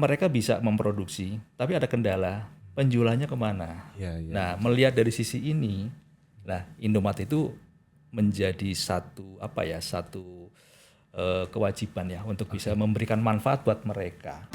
mereka bisa memproduksi, tapi ada kendala penjualannya kemana. Ya, ya. Nah, melihat dari sisi ini, nah Indomaret itu menjadi satu kewajiban ya untuk bisa memberikan manfaat buat mereka.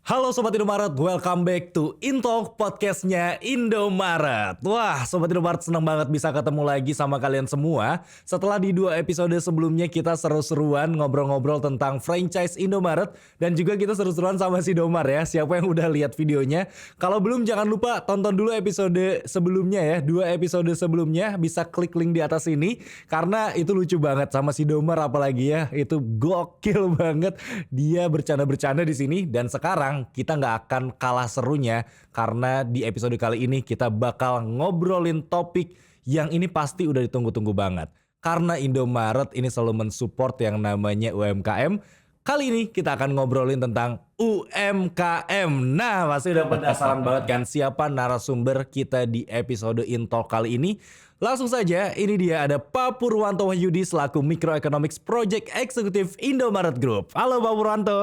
Halo Sobat Indomaret, welcome back to Intalk podcastnya Indomaret. Wah Sobat Indomaret, senang banget bisa ketemu lagi sama kalian semua. Setelah di 2 episode sebelumnya kita seru-seruan ngobrol-ngobrol tentang franchise Indomaret. Dan juga kita seru-seruan sama si Domar ya, siapa yang udah lihat videonya. Kalau belum jangan lupa tonton dulu episode sebelumnya ya, 2 episode sebelumnya, bisa klik link di atas ini. Karena itu lucu banget sama si Domar, apalagi ya, itu gokil banget. Dia bercanda-bercanda di sini. Dan sekarang kita nggak akan kalah serunya karena di episode kali ini kita bakal ngobrolin topik yang ini pasti udah ditunggu-tunggu banget. Karena Indomaret ini selalu mensupport yang namanya UMKM. Kali ini kita akan ngobrolin tentang UMKM. Nah, pasti udah penasaran banget kan siapa narasumber kita di episode Intalk kali ini. Langsung saja, ini dia ada Pak Purwanto Wahyudi selaku Microeconomics Project Executive Indomaret Group. Halo Pak Purwanto.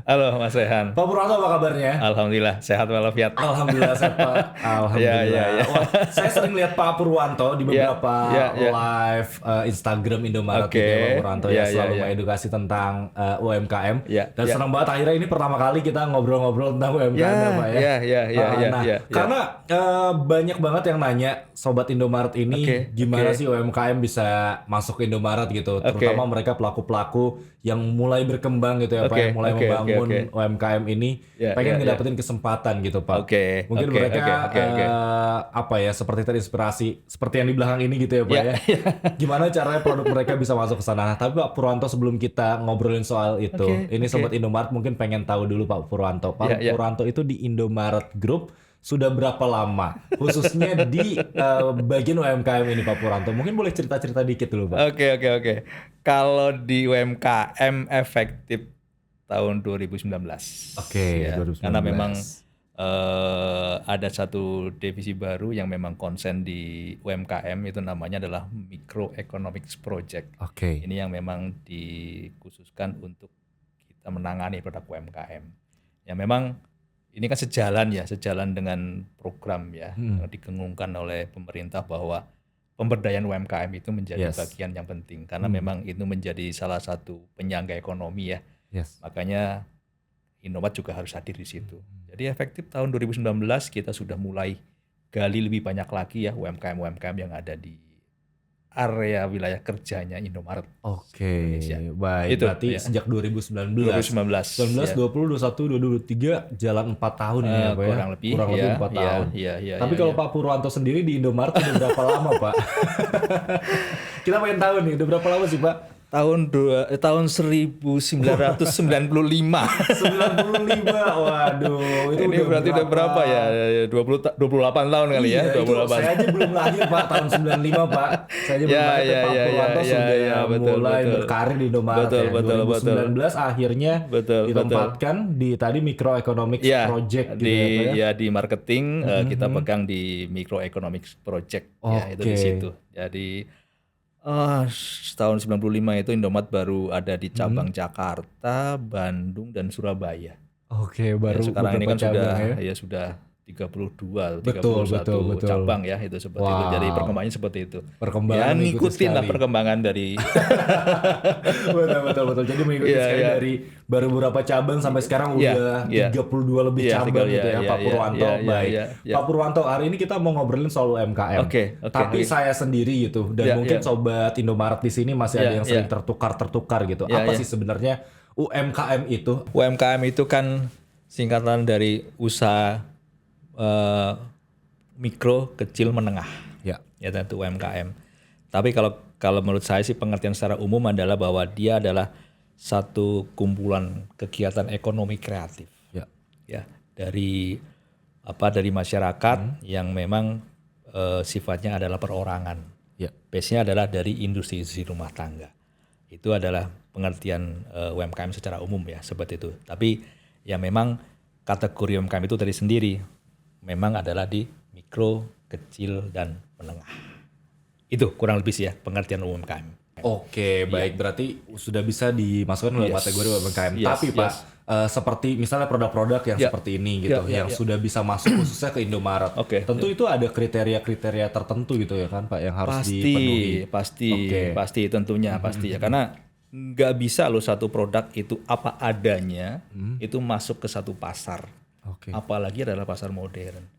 Halo Mas Rehan. Pak Purwanto apa kabarnya? Alhamdulillah sehat walafiat. Alhamdulillah sehat Pak. Alhamdulillah. Ya. Wah, saya sering lihat Pak Purwanto di beberapa live Instagram Indomaret gitu ya, Pak Purwanto ya selalu mengedukasi tentang UMKM. Dan senang banget akhirnya ini pertama kali kita ngobrol-ngobrol tentang UMKM ya Pak ya. Karena banyak banget yang nanya Sobat Indomaret ini gimana sih UMKM bisa masuk ke Indomaret gitu. Terutama mereka pelaku-pelaku yang mulai berkembang gitu ya Pak ya. Mulai membangun UMKM ini pengen ngedapetin kesempatan gitu Pak. Mungkin mereka seperti terinspirasi seperti yang di belakang ini gitu ya Pak ya. Gimana caranya produk mereka bisa masuk ke sana. Tapi Pak Purwanto sebelum kita ngobrolin soal itu, ini Sobat Indomaret mungkin pengen tahu dulu Pak Purwanto. Pak Purwanto itu di Indomaret Group sudah berapa lama? Khususnya di bagian UMKM ini Pak Purwanto. Mungkin boleh cerita-cerita dikit dulu Pak. Oke. Kalau di UMKM efektif tahun 2019. 2019. Karena memang ada satu divisi baru yang memang konsen di UMKM, itu namanya adalah Microeconomics Project. Ini yang memang dikhususkan untuk kita menangani produk UMKM. Ya memang ini kan sejalan dengan program yang digengungkan oleh pemerintah bahwa pemberdayaan UMKM itu menjadi bagian yang penting karena memang itu menjadi salah satu penyangga ekonomi ya. Makanya Indomaret juga harus hadir di situ. Jadi efektif tahun 2019 kita sudah mulai gali lebih banyak lagi ya UMKM yang ada di area wilayah kerjanya Indomaret. Baik. Itu berarti sejak 2019. 2020, 21, 2023 jalan 4 tahun ya Pak ya. Kurang lebih 4 tahun. Tapi kalau Pak Purwanto sendiri di Indomaret udah berapa lama Pak? Kita pengen tahu nih, udah berapa lama sih Pak? Tahun 1995. 95, waduh. Itu ini berarti udah berapa ya? 28 tahun kali ya? 28. Saya aja belum lahir Pak, tahun 95 Pak. Saya aja belum lahir, Pak Purwanto sudah mulai berkarir di Indomaret ya. 2019 akhirnya ditempatkan di tadi Microeconomics Project gitu ya. Di marketing kita pegang di Microeconomics Project ya, itu di situ. Jadi tahun 95 itu Indomaret baru ada di cabang Jakarta, Bandung, dan Surabaya. Baru sekarang ini kan cabang, sudah 32 betul. cabang ya, itu seperti itu. Jadi perkembangannya seperti itu. Perkembangan ngikutin lah perkembangan dari betul. Jadi mengikuti sekali dari baru beberapa cabang sampai sekarang udah 32 lebih cabang gitu ya Pak Purwanto. Baik. Pak Purwanto, hari ini kita mau ngobrolin soal UMKM. Tapi saya sendiri gitu dan mungkin Sobat Indomaret di sini masih ada yang sering tertukar gitu. Apa sih sebenarnya UMKM itu? UMKM itu kan singkatan dari usaha mikro, kecil, menengah. Ya tentu UMKM. Tapi kalau menurut saya sih pengertian secara umum adalah bahwa dia adalah satu kumpulan kegiatan ekonomi kreatif. Ya, dari masyarakat yang memang sifatnya adalah perorangan. Base-nya adalah dari industri rumah tangga. Itu adalah pengertian UMKM secara umum ya, seperti itu. Tapi ya memang kategori UMKM itu tadi sendiri memang adalah di mikro, kecil, dan menengah. Itu kurang lebih sih ya pengertian UMKM. Oke, baik. Berarti sudah bisa dimasukkan dalam kategori UMKM. Tapi Pak, seperti misalnya produk-produk yang seperti ini gitu, yang sudah bisa masuk khususnya ke Indomaret. Tentu itu ada kriteria-kriteria tertentu gitu ya kan Pak, yang harus dipenuhi. Pasti tentunya pasti ya. Karena nggak bisa loh satu produk itu apa adanya itu masuk ke satu pasar. Apalagi adalah pasar modern.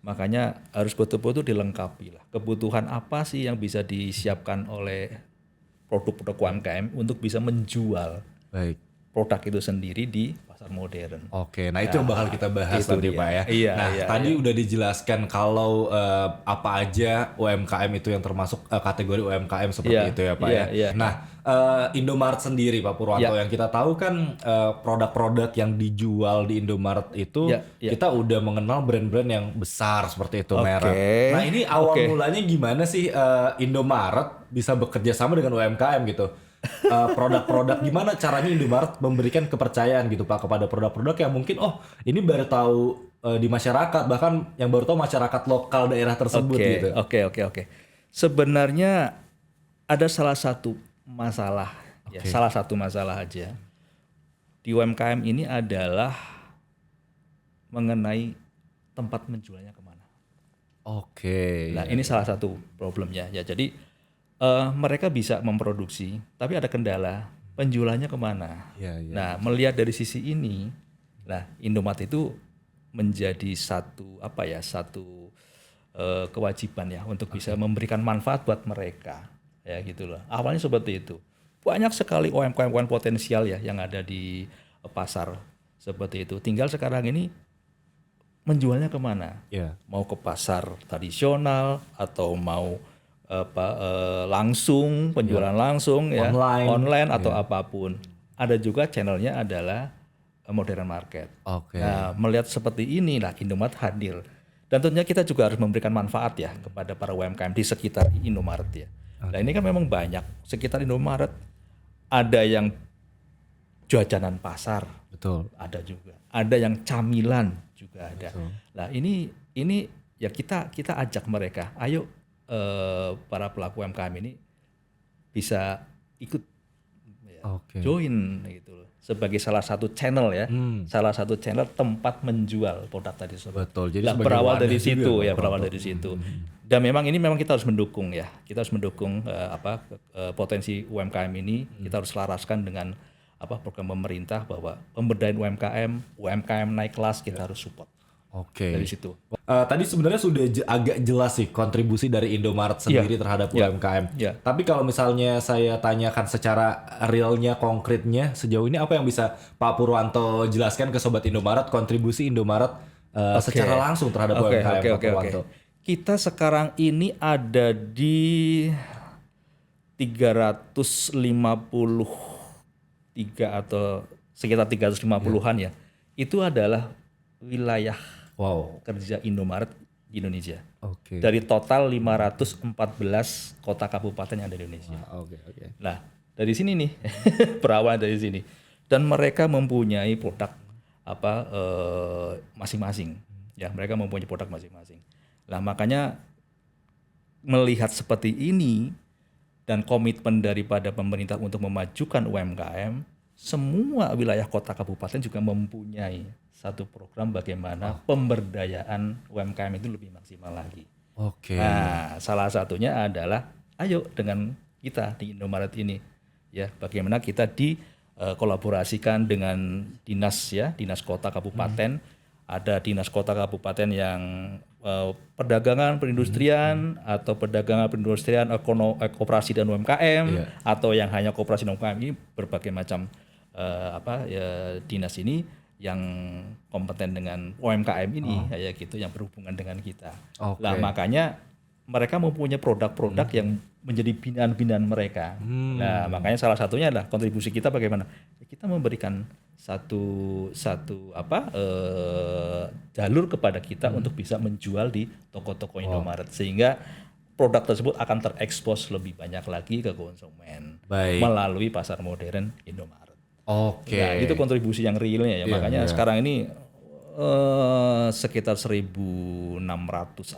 Makanya harus betul-betul dilengkapi lah. Kebutuhan apa sih yang bisa disiapkan oleh produk-produk UMKM untuk bisa menjual produk itu sendiri di pasar modern. Oke, nah itu yang bakal kita bahas nanti Pak ya. Tadi udah dijelaskan kalau apa aja UMKM itu yang termasuk kategori UMKM seperti itu ya Pak ya. Nah, Indomaret sendiri Pak Purwanto yang kita tahu kan produk-produk yang dijual di Indomaret itu kita udah mengenal brand-brand yang besar seperti itu merek. Nah ini awal mulanya gimana sih Indomaret bisa bekerja sama dengan UMKM gitu? Produk-produk gimana caranya Indomaret memberikan kepercayaan gitu Pak kepada produk-produk yang mungkin ini baru tahu di masyarakat, bahkan yang baru tahu masyarakat lokal daerah tersebut gitu. Oke. Sebenarnya ada salah satu masalah salah satu masalah aja di UMKM ini adalah mengenai tempat menjualnya kemana. Nah ini salah satu problemnya ya. Jadi mereka bisa memproduksi, tapi ada kendala penjualannya kemana. Nah melihat dari sisi ini, nah Indomaret itu menjadi satu kewajiban ya untuk bisa memberikan manfaat buat mereka. Ya gitu loh. Awalnya seperti itu. Banyak sekali UMKM potensial ya yang ada di pasar seperti itu. Tinggal sekarang ini menjualnya kemana? Mau ke pasar tradisional atau mau langsung penjualan langsung ya online atau apapun. Ada juga channelnya adalah modern market. Nah melihat seperti ini lah Indomaret hadir. Dan tentunya kita juga harus memberikan manfaat ya kepada para UMKM di sekitar Indomaret ya. Nah ini kan memang banyak sekitar Indomaret, ada yang jajanan pasar, ada juga, ada yang camilan juga ada. Nah ini ya kita ajak mereka, ayo para pelaku UMKM ini bisa ikut join gitu loh, sebagai salah satu channel ya, salah satu channel tempat menjual produk tadi tersebut. Jadi berawal dari situ ya, berawal dari situ. Dan memang kita harus mendukung ya, kita harus mendukung potensi UMKM ini, kita harus selaraskan dengan program pemerintah bahwa pemberdayaan UMKM naik kelas, kita harus support. Dari situ. Tadi sebenarnya sudah agak jelas sih kontribusi dari Indomaret sendiri terhadap UMKM. Tapi kalau misalnya saya tanyakan secara realnya, konkretnya, sejauh ini apa yang bisa Pak Purwanto jelaskan ke Sobat Indomaret, kontribusi Indomaret secara langsung terhadap UMKM Pak Purwanto? Kita sekarang ini ada di 353 atau sekitar 350-an ya. Itu adalah wilayah kerja Indomaret di Indonesia. Dari total 514 kota kabupaten yang ada di Indonesia. Nah, dari sini nih berawal dari sini. Dan mereka mempunyai produk masing-masing. Ya, mereka mempunyai produk masing-masing. Nah, makanya melihat seperti ini dan komitmen daripada pemerintah untuk memajukan UMKM, semua wilayah kota kabupaten juga mempunyai satu program bagaimana pemberdayaan UMKM itu lebih maksimal lagi. Nah, salah satunya adalah ayo dengan kita di Indomaret ini ya, bagaimana kita dikolaborasikan dengan dinas kota kabupaten. Ada dinas kota kabupaten yang perdagangan, perindustrian atau perdagangan, perindustrian, koperasi dan UMKM atau yang hanya koperasi dan UMKM, ini berbagai macam dinas ini yang kompeten dengan UMKM ini gitu, yang berhubungan dengan kita. Nah makanya mereka mempunyai produk-produk yang menjadi binaan-binaan mereka. Nah makanya salah satunya adalah kontribusi kita bagaimana kita memberikan satu jalur kepada kita untuk bisa menjual di toko-toko Indomaret, sehingga produk tersebut akan terekspos lebih banyak lagi ke konsumen melalui pasar modern Indomaret. Nah, itu kontribusi yang realnya ya. Makanya sekarang ini sekitar 1.600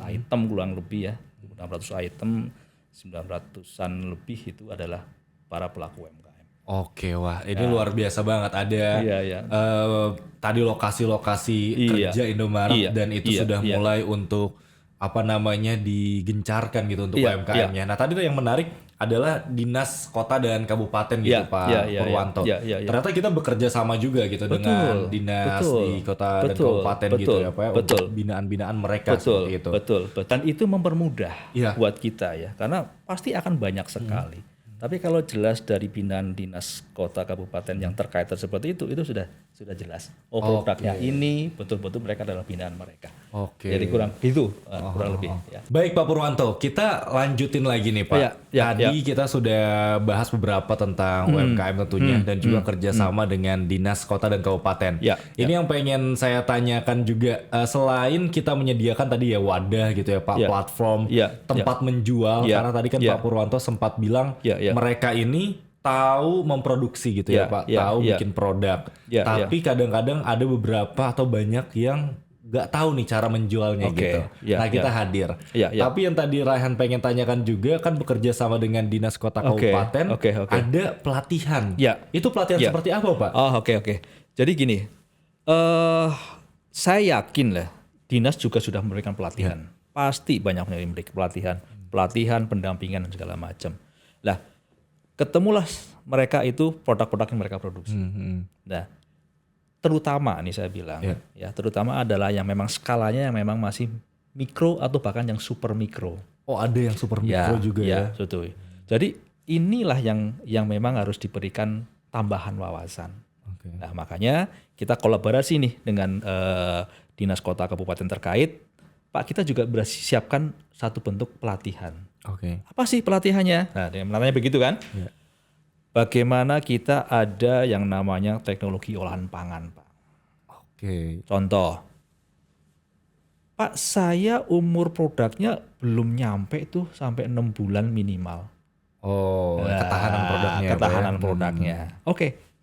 item kurang lebih ya, 600 item 900-an lebih itu adalah para pelaku UMKM. Oke, wah ini luar biasa banget. Ada tadi lokasi-lokasi kerja Indomaret dan itu sudah mulai untuk apa namanya digencarkan gitu untuk UMKM-nya. Nah tadi tuh yang menarik adalah Dinas Kota dan Kabupaten gitu Pak Purwanto. Ternyata kita bekerja sama juga gitu dengan dinas di Kota dan Kabupaten gitu ya Pak ya, untuk binaan-binaan mereka seperti itu. Betul. Dan itu mempermudah buat kita ya, karena pasti akan banyak sekali. Tapi kalau jelas dari binaan dinas kota kabupaten yang terkait seperti itu sudah jelas. Produknya ini betul-betul mereka adalah binaan mereka. Jadi kurang gitu, kurang lebih. Ya. Baik Pak Purwanto, kita lanjutin lagi nih Pak. Tadi kita sudah bahas beberapa tentang UMKM tentunya dan juga kerjasama dengan dinas kota dan kabupaten. Ini yang pengen saya tanyakan juga, selain kita menyediakan tadi ya wadah gitu ya Pak, platform, tempat menjual. Karena tadi kan Pak Purwanto sempat bilang mereka ini tahu memproduksi gitu ya Pak, tahu bikin produk. Tapi kadang-kadang ada beberapa atau banyak yang nggak tahu nih cara menjualnya gitu. Nah kita hadir. Tapi yang tadi Raihan pengen tanyakan juga kan bekerja sama dengan dinas kota kabupaten, ada pelatihan. Itu pelatihan seperti apa Pak? Oke. Jadi gini, saya yakin lah dinas juga sudah memberikan pelatihan. Pasti banyak yang memberikan pelatihan, pendampingan dan segala macam. Lah, ketemulah mereka itu produk-produk yang mereka produksi. Nah, terutama nih saya bilang, terutama adalah yang memang skalanya yang memang masih mikro atau bahkan yang super mikro. Oh, ada yang super mikro juga ya. Betul. Jadi inilah yang memang harus diberikan tambahan wawasan. Nah, makanya kita kolaborasi nih dengan dinas kota kabupaten terkait. Pak, kita juga siapkan satu bentuk pelatihan. Apa sih pelatihannya? Nah, namanya begitu kan? Bagaimana kita ada yang namanya teknologi olahan pangan, Pak. Contoh, Pak, saya umur produknya belum nyampe tuh sampai 6 bulan minimal. Ketahanan produknya. Ketahanan produknya.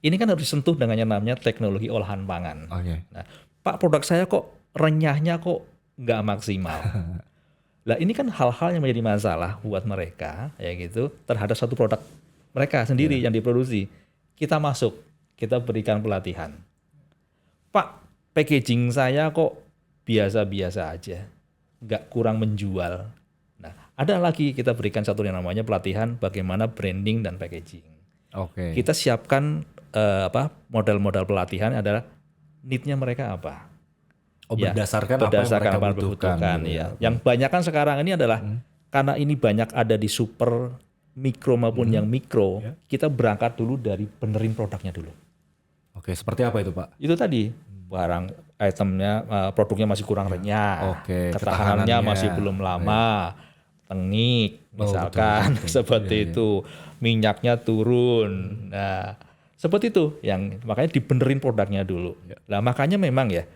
Ini kan harus disentuh dengan yang namanya teknologi olahan pangan. Nah, Pak, produk saya kok renyahnya kok nggak maksimal. Lah ini kan hal-hal yang menjadi masalah buat mereka ya gitu terhadap satu produk mereka sendiri yang diproduksi. Kita masuk, kita berikan pelatihan. Pak, packaging saya kok biasa-biasa aja, nggak kurang menjual. Nah, ada lagi kita berikan satu yang namanya pelatihan bagaimana branding dan packaging. Kita siapkan model-model pelatihan adalah need-nya mereka apa. Berdasarkan apa yang mereka butuhkan. Yang banyak kan sekarang ini adalah karena ini banyak ada di super mikro maupun yang mikro, kita berangkat dulu dari benerin produknya dulu. Seperti apa itu Pak? Itu tadi barang itemnya, produknya masih kurang renyah, ketahanannya masih belum lama, tengik misalkan seperti itu, minyaknya turun. Nah, seperti itu yang makanya dibenerin produknya dulu. Nah, makanya memang ya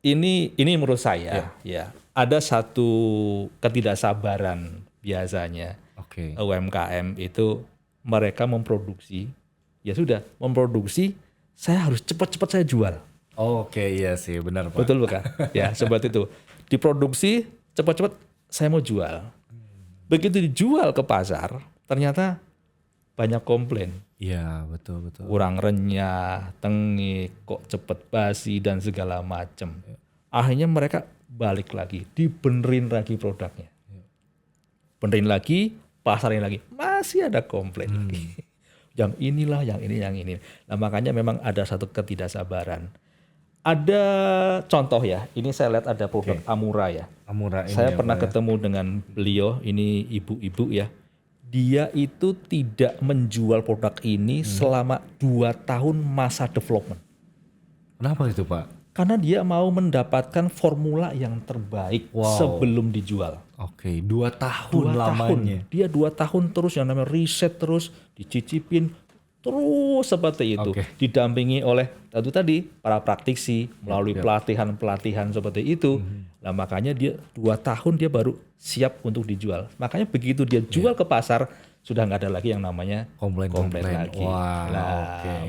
ini menurut saya ada satu ketidaksabaran biasanya UMKM itu mereka memproduksi memproduksi saya harus cepat-cepat saya jual. Iya sih benar Pak. Betul bukan? Ya seperti itu diproduksi cepat-cepat saya mau jual. Begitu dijual ke pasar ternyata banyak komplain. Betul. Kurang renyah, tengik, kok cepet basi dan segala macam. Akhirnya mereka balik lagi, dibenerin lagi produknya. Benerin lagi, pasarin lagi, masih ada komplain lagi. Yang inilah, yang ini. Nah, makanya memang ada satu ketidaksabaran. Ada contoh ya, ini saya lihat ada produk Amura ya. Saya pernah ketemu dengan beliau, ini ibu-ibu ya. Dia itu tidak menjual produk ini selama 2 tahun masa development. Kenapa itu Pak? Karena dia mau mendapatkan formula yang terbaik sebelum dijual. 2 tahun lamanya. Dia 2 tahun terus yang namanya riset terus, dicicipin terus seperti itu. Didampingi oleh tadi para praktisi melalui pelatihan-pelatihan seperti itu. Nah makanya dia 2 tahun dia baru siap untuk dijual. Makanya begitu dia jual ke pasar sudah nggak ada lagi yang namanya komplain lagi.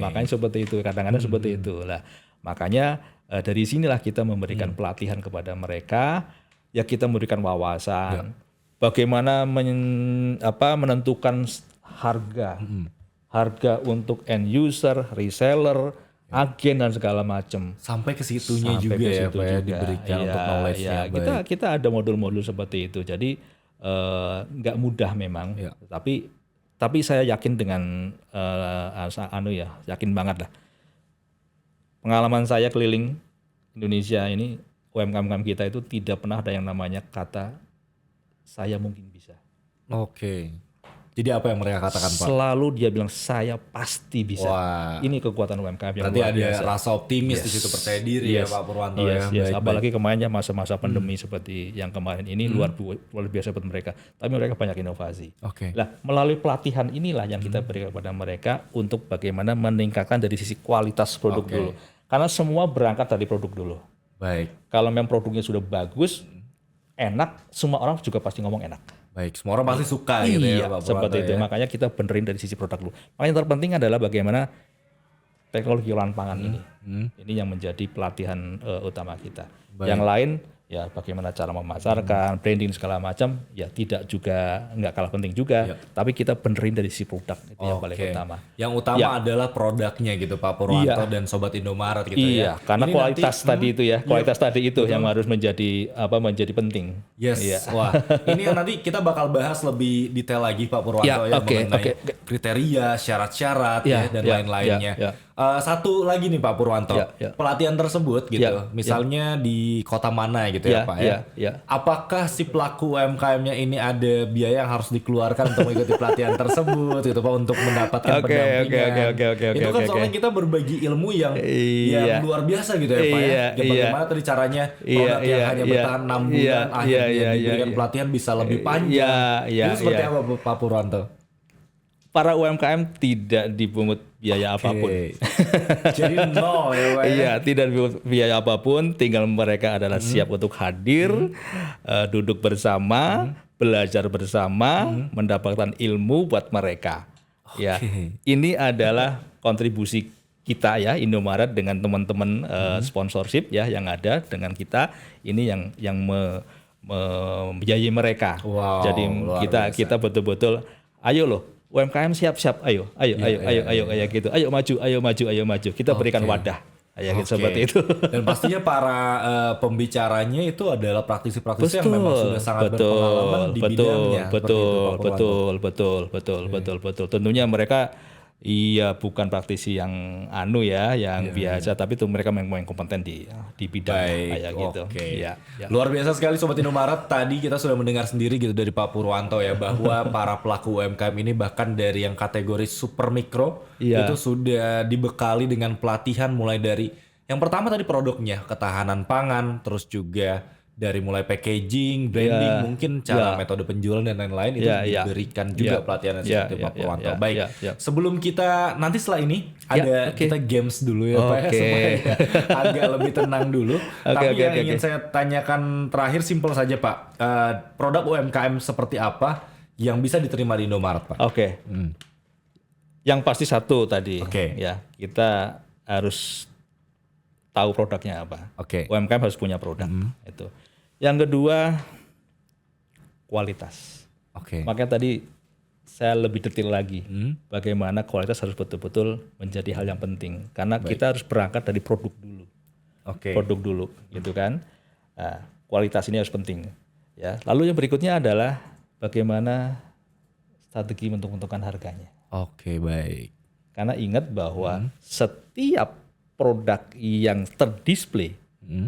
Makanya seperti itu. Kadang-kadang seperti itu. Lah makanya dari sinilah kita memberikan pelatihan kepada mereka. Ya kita memberikan wawasan. bagaimana menentukan harga, harga untuk end user, reseller, agen dan segala macam. Sampai ke situnya juga ya Pak ya, diberikan untuk knowledge-nya. Kita ada modul-modul seperti itu. Jadi nggak mudah memang, tapi saya yakin dengan yakin banget lah. Pengalaman saya keliling Indonesia ini, UMKM kita itu tidak pernah ada yang namanya kata saya mungkin bisa. Oke. Jadi apa yang mereka katakan Pak? Selalu dia bilang saya pasti bisa. Wah. Ini kekuatan UMKM yang berarti luar biasa. ada rasa optimis di situ, percaya diri ya Pak Purwanto ya. Apalagi kemarin masa-masa pandemi seperti yang kemarin ini luar biasa buat mereka. Tapi mereka banyak inovasi. Nah, melalui pelatihan inilah yang kita berikan kepada mereka untuk bagaimana meningkatkan dari sisi kualitas produk dulu. Karena semua berangkat dari produk dulu. Baik. Kalau memang produknya sudah bagus, enak, semua orang juga pasti ngomong enak. Baik, semua orang pasti suka gitu ya Pak Purwanto. Seperti itu. Makanya kita benerin dari sisi produk dulu. Makanya yang terpenting adalah bagaimana teknologi olahan pangan ini. Ini yang menjadi pelatihan utama kita. Yang lain ya bagaimana cara memasarkan, branding segala macam, ya tidak juga nggak kalah penting juga. Tapi kita benerin dari sisi produk itu yang paling utama. Yang utama adalah produknya gitu Pak Purwanto dan Sobat Indomaret gitu ya. Karena ini kualitas tadi itu ya, kualitas tadi itu yang harus menjadi penting. Yes. Wah, ini yang nanti kita bakal bahas lebih detail lagi Pak Purwanto mengenai kriteria, syarat-syarat dan lain-lainnya. Satu lagi nih Pak Purwanto, pelatihan tersebut gitu, misalnya di kota mana gitu ya Pak ya. Apakah si pelaku UMKM-nya ini ada biaya yang harus dikeluarkan untuk mengikuti pelatihan tersebut gitu Pak, untuk mendapatkan pendampingan? Itu kan soalnya kita berbagi ilmu yang luar biasa gitu ya Pak ya. Bagaimana tadi caranya produk yang hanya bertahan 6 bulan akhirnya diberikan pelatihan bisa lebih panjang. Itu seperti apa Pak Purwanto? Para UMKM tidak dipungut biaya apapun. Jadi nol ya Pak. Iya, tidak dipungut biaya apapun, tinggal mereka adalah siap untuk hadir, duduk bersama, belajar bersama, mendapatkan ilmu buat mereka. Ya, ini adalah kontribusi kita ya Indomaret dengan teman-teman sponsorship ya yang ada dengan kita, ini yang membiayai mereka. Jadi kita betul-betul ayo loh UMKM siap-siap, ayo gitu, ayo maju, kita berikan wadah, seperti itu. Dan pastinya para pembicaranya itu adalah praktisi-praktisi yang memang sudah sangat berpengalaman di bidangnya. Betul. Tentunya mereka bukan praktisi yang yang biasa, tapi itu mereka memang yang kompeten di bidang kayak gitu. Luar biasa sekali Sobat Indomaret. Tadi kita sudah mendengar sendiri gitu dari Pak Purwanto ya, bahwa para pelaku UMKM ini bahkan dari yang kategori super mikro itu sudah dibekali dengan pelatihan mulai dari yang pertama tadi produknya, ketahanan pangan, terus juga dari mulai packaging, branding, mungkin cara metode penjualan dan lain-lain itu diberikan juga pelatihan seperti Pak Purwanto. Baik, sebelum kita nanti setelah ini ada kita games dulu ya Pak ya, supaya agak lebih tenang dulu. Tapi yang ingin saya tanyakan terakhir simpel saja Pak, produk UMKM seperti apa yang bisa diterima di Indomaret Pak? Yang pasti satu tadi, ya kita harus tahu produknya apa. UMKM harus punya produk itu. Yang kedua kualitas. Makanya tadi saya lebih detail lagi bagaimana kualitas harus betul-betul menjadi hal yang penting karena kita harus berangkat dari produk dulu. Produk dulu gitu kan. Nah, kualitas ini harus penting ya. Lalu yang berikutnya adalah bagaimana strategi untuk menentukan harganya. Baik. Karena ingat bahwa setiap produk yang terdisplay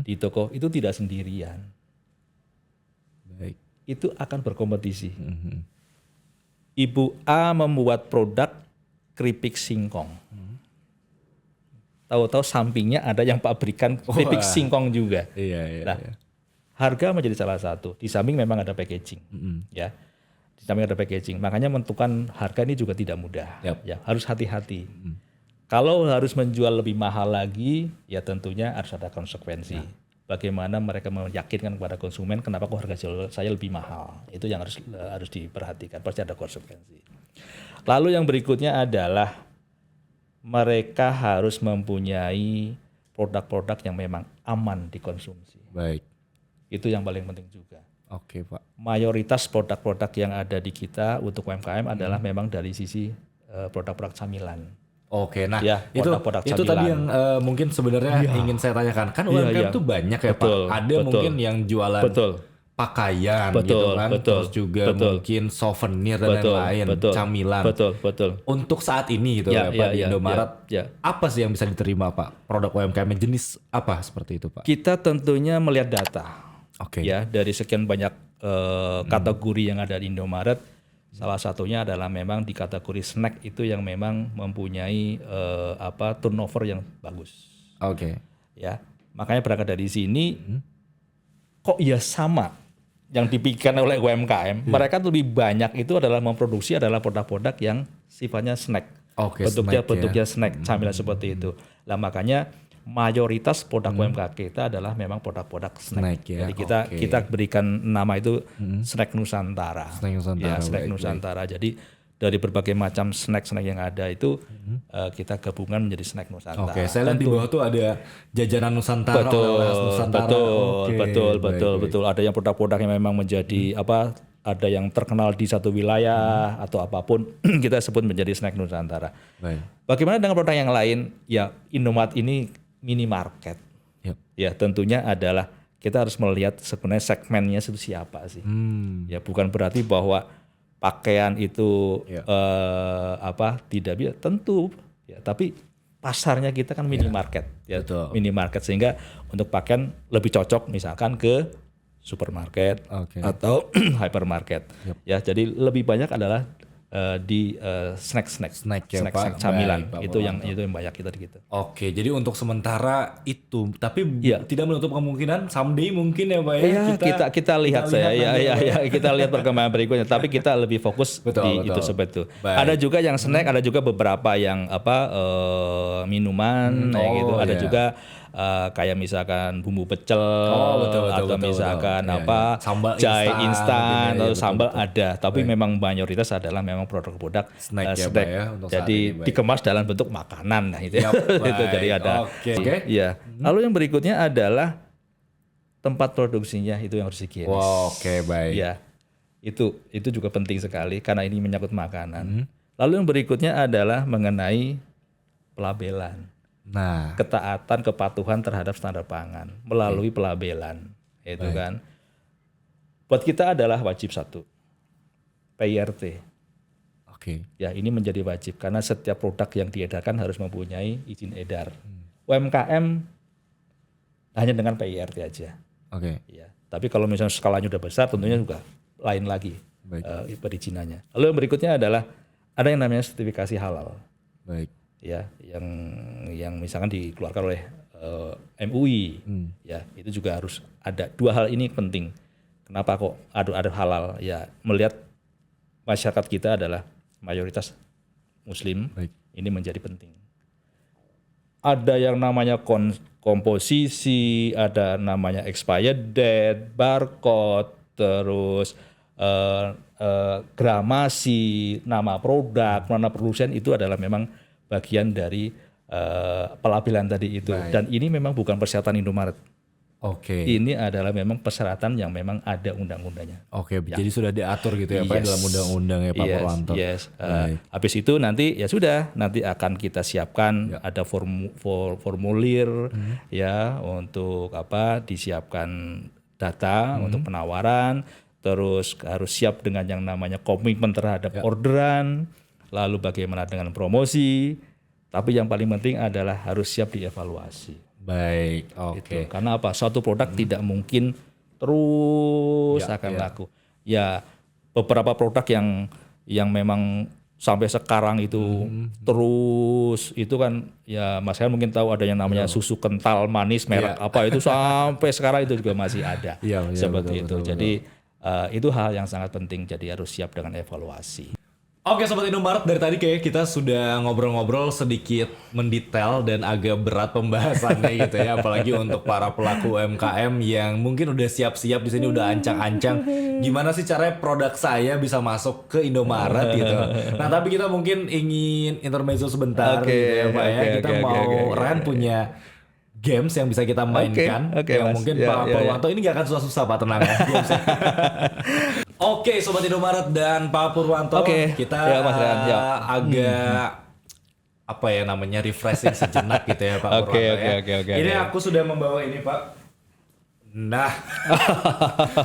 di toko itu tidak sendirian. Itu akan berkompetisi. Ibu A membuat produk keripik singkong. Tahu-tahu sampingnya ada yang pabrikan keripik singkong juga. Harga menjadi salah satu. Di samping memang ada packaging. Ya. Di samping ada packaging. Makanya menentukan harga ini juga tidak mudah. Ya, harus hati-hati. Kalau harus menjual lebih mahal lagi, ya tentunya harus ada konsekuensi. Bagaimana mereka meyakinkan kepada konsumen kenapa kok harga jual saya lebih mahal. Itu yang harus diperhatikan, pasti ada konsekuensi. Lalu yang berikutnya adalah mereka harus mempunyai produk-produk yang memang aman dikonsumsi. Itu yang paling penting juga. Oke, Pak. Mayoritas produk-produk yang ada di kita untuk UMKM adalah memang dari sisi produk-produk camilan. Oke, nah Ya, itu produk-produk tadi camilan. yang mungkin sebenarnya ingin saya tanyakan. Kan UMKM tuh banyak ya, Betul, Pak. Ada betul. mungkin yang jualan pakaian gitu kan, terus juga mungkin souvenir dan lain-lain, camilan. Betul. Untuk saat ini gitu ya, Pak, di Indomaret, apa sih yang bisa diterima, Pak? Produk UMKM jenis apa seperti itu, Pak? Kita tentunya melihat data. Oke. Ya, dari sekian banyak kategori yang ada di Indomaret, salah satunya adalah memang di kategori snack itu yang memang mempunyai turnover yang bagus. Oke. Ya, makanya berangkat dari sini kok ya sama yang dipikirkan oleh UMKM, mereka lebih banyak itu adalah memproduksi adalah produk-produk yang sifatnya snack. Oke, bentuknya snack, camilan seperti itu. Lah makanya mayoritas produk UMKM kita adalah memang produk-produk snack. Ya? Jadi kita berikan nama itu snack Nusantara. Snack Nusantara. Jadi dari berbagai macam snack yang ada itu kita gabungan menjadi snack Nusantara. Oke, saya lihat di bawah tuh ada jajanan Nusantara, betul. Ada yang produk-produk yang memang menjadi ada yang terkenal di satu wilayah atau apapun kita sebut menjadi snack Nusantara. Baik. Bagaimana dengan produk yang lain? Ya, Indomaret ini minimarket. Ya, tentunya adalah kita harus melihat sebenarnya segmennya itu siapa sih. Ya, bukan berarti bahwa pakaian itu tidak bisa, tentu ya, tapi pasarnya kita kan minimarket minimarket, sehingga untuk pakaian lebih cocok misalkan ke supermarket atau hypermarket. Ya, jadi lebih banyak adalah di snack camilan. Itu yang banyak kita di gitu. Oke, jadi untuk sementara itu, tapi tidak menutup kemungkinan someday mungkin ya, Pak ya. Kita lihat kita lihat perkembangan berikutnya, tapi kita lebih fokus di itu seperti itu. Ada juga yang snack, ada juga beberapa yang minuman gitu. Ada juga kayak misalkan bumbu pecel atau misalkan jahe instan atau sambal ada, tapi memang mayoritas adalah memang produk-produk snack. Jadi dikemas dalam bentuk makanan, nah itu. Itu jadi ada. Ya. Lalu yang berikutnya adalah tempat produksinya, itu yang harus higienis. Oke, baik. Ya. Itu juga penting sekali karena ini menyangkut makanan. Lalu yang berikutnya adalah mengenai pelabelan. Nah, ketaatan, kepatuhan terhadap standar pangan melalui pelabelan, itu kan. Buat kita adalah wajib satu, PIRT. Ya, ini menjadi wajib karena setiap produk yang diedarkan harus mempunyai izin edar. UMKM hanya dengan PIRT aja. Ya, tapi kalau misalnya skalanya udah besar, tentunya juga lain lagi perizinannya. Lalu yang berikutnya adalah ada yang namanya sertifikasi halal. Ya, yang misalkan dikeluarkan oleh MUI, ya itu juga harus ada. Dua hal ini penting. Kenapa kok ada halal? Ya, melihat masyarakat kita adalah mayoritas Muslim, ini menjadi penting. Ada yang namanya komposisi, ada namanya expired date, barcode, terus gramasi, nama produk, nama produsen, itu adalah memang bagian dari pelabelan tadi itu. Dan ini memang bukan persyaratan Indomaret. Ini adalah memang persyaratan yang memang ada undang-undangnya. Jadi sudah diatur gitu ya Pak dalam undang-undang ya Pak Purwanto. Habis itu nanti ya sudah, nanti akan kita siapkan ada formulir ya untuk disiapkan data untuk penawaran, terus harus siap dengan yang namanya komitmen terhadap orderan. Lalu bagaimana dengan promosi, tapi yang paling penting adalah harus siap dievaluasi. Gitu. Karena apa? Suatu produk tidak mungkin terus akan laku. Ya, beberapa produk yang memang sampai sekarang itu terus itu kan, ya Mas Hen mungkin tahu ada yang namanya susu kental manis merek apa itu sampai sekarang itu juga masih ada seperti itu. Jadi itu hal yang sangat penting. Jadi harus siap dengan evaluasi. Oke Sobat Indomaret, dari tadi kayak kita sudah ngobrol-ngobrol sedikit mendetail dan agak berat pembahasannya gitu ya, apalagi untuk para pelaku UMKM yang mungkin udah siap-siap di sini, udah ancang-ancang gimana sih caranya produk saya bisa masuk ke Indomaret gitu. Nah, tapi kita mungkin ingin intermezzo sebentar gitu ya Pak ya. Kita mau Ren punya games yang bisa kita mainkan. Yang Mas. mungkin Pak Purwanto ini gak akan susah-susah Pak, tenang ya. Oke, Sobat Indomaret dan Pak Purwanto, kita Mas Rian, agak apa ya namanya refreshing sejenak gitu ya Pak Purwanto. Ini aku sudah membawa ini Pak. Nah,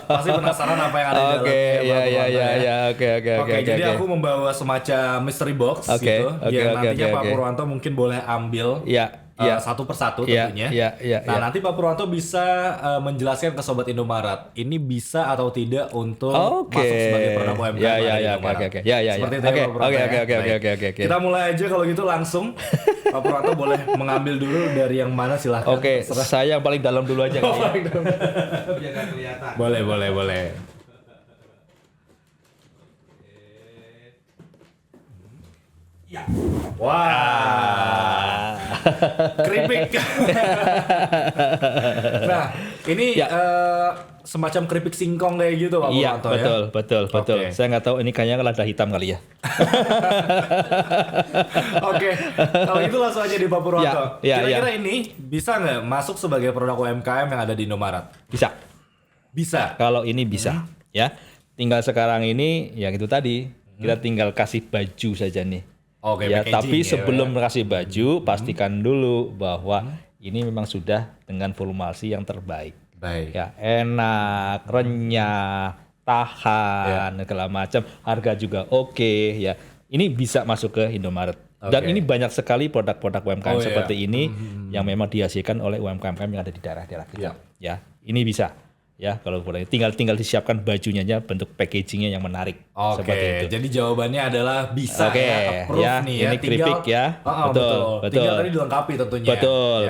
pasti penasaran apa yang ada di dalamnya. Oke, jadi aku membawa semacam mystery box gitu. Yang nantinya Pak Purwanto mungkin boleh ambil. Satu persatu tentunya. Nanti Pak Purwanto bisa menjelaskan ke Sobat Indomaret ini bisa atau tidak untuk masuk sebagai produk UMKM. Seperti itu ya Pak Purwanto. Kita mulai aja kalau gitu langsung. Pak Purwanto boleh mengambil dulu dari yang mana silahkan. Saya yang paling dalam dulu aja kali ya. Biar nggak kelihatan. Boleh. Ya. Wah. Keripik. Nah, ini semacam keripik singkong kayak gitu Pak Purwanto ya? Iya, betul. Saya nggak tahu ini kayaknya lada hitam kali ya. Oke, kalau itu langsung aja di Pak Purwanto. Kira-kira ini bisa nggak masuk sebagai produk UMKM yang ada di Indomaret? Bisa. Kalau ini bisa, ya. Tinggal sekarang ini, yang itu tadi, kita tinggal kasih baju saja nih. Tapi sebelum kasih baju, pastikan dulu bahwa ini memang sudah dengan formulasi yang terbaik. Ya, enak, renyah, tahan, segala macam, harga juga oke, ya. Ini bisa masuk ke Indomaret. Dan ini banyak sekali produk-produk UMKM seperti ini yang memang dihasilkan oleh UMKM yang ada di daerah-daerah kita. Ya, ini bisa. Ya, kalau tinggal disiapkan bajunya aja, bentuk packagingnya yang menarik. Seperti itu. Jadi jawabannya adalah bisa approve ya, nih ini keripik ya. Betul. Tinggal tadi dilengkapi tentunya. Betul.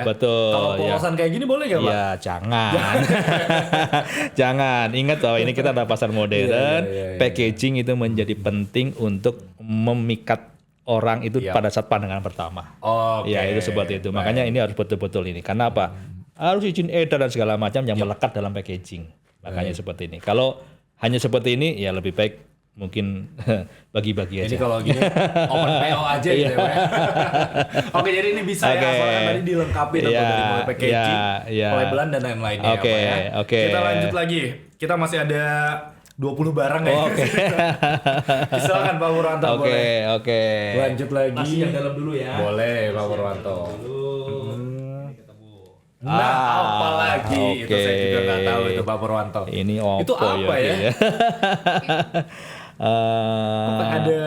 Kalau polosan kayak gini boleh nggak Pak? Ya, jangan. Jangan. Ingat bahwa ini kita ada pasar modern. Packaging itu menjadi penting untuk memikat orang itu pada saat pandangan pertama. Ya, itu seperti itu. Makanya ini harus betul-betul ini. Karena apa? Harus izin edar dan segala macam yang melekat dalam packaging. Makanya seperti ini. Kalau hanya seperti ini ya lebih baik mungkin bagi-bagi aja. Ini kalau gini open PO aja gitu ya. Oke, jadi ini bisa ya asalkan tadi dilengkapi dari mulai packaging, labelan dan lain-lainnya ya Pak ya. Kita lanjut lagi. Kita masih ada 20 barang ya. Silakan Pak Purwanto boleh. Lanjut lagi. Masih yang dalam dulu ya. Boleh Pak Purwanto. Nah, apa lagi? Itu saya juga nggak tahu itu Pak Purwanto. Ini itu apa ya? Ada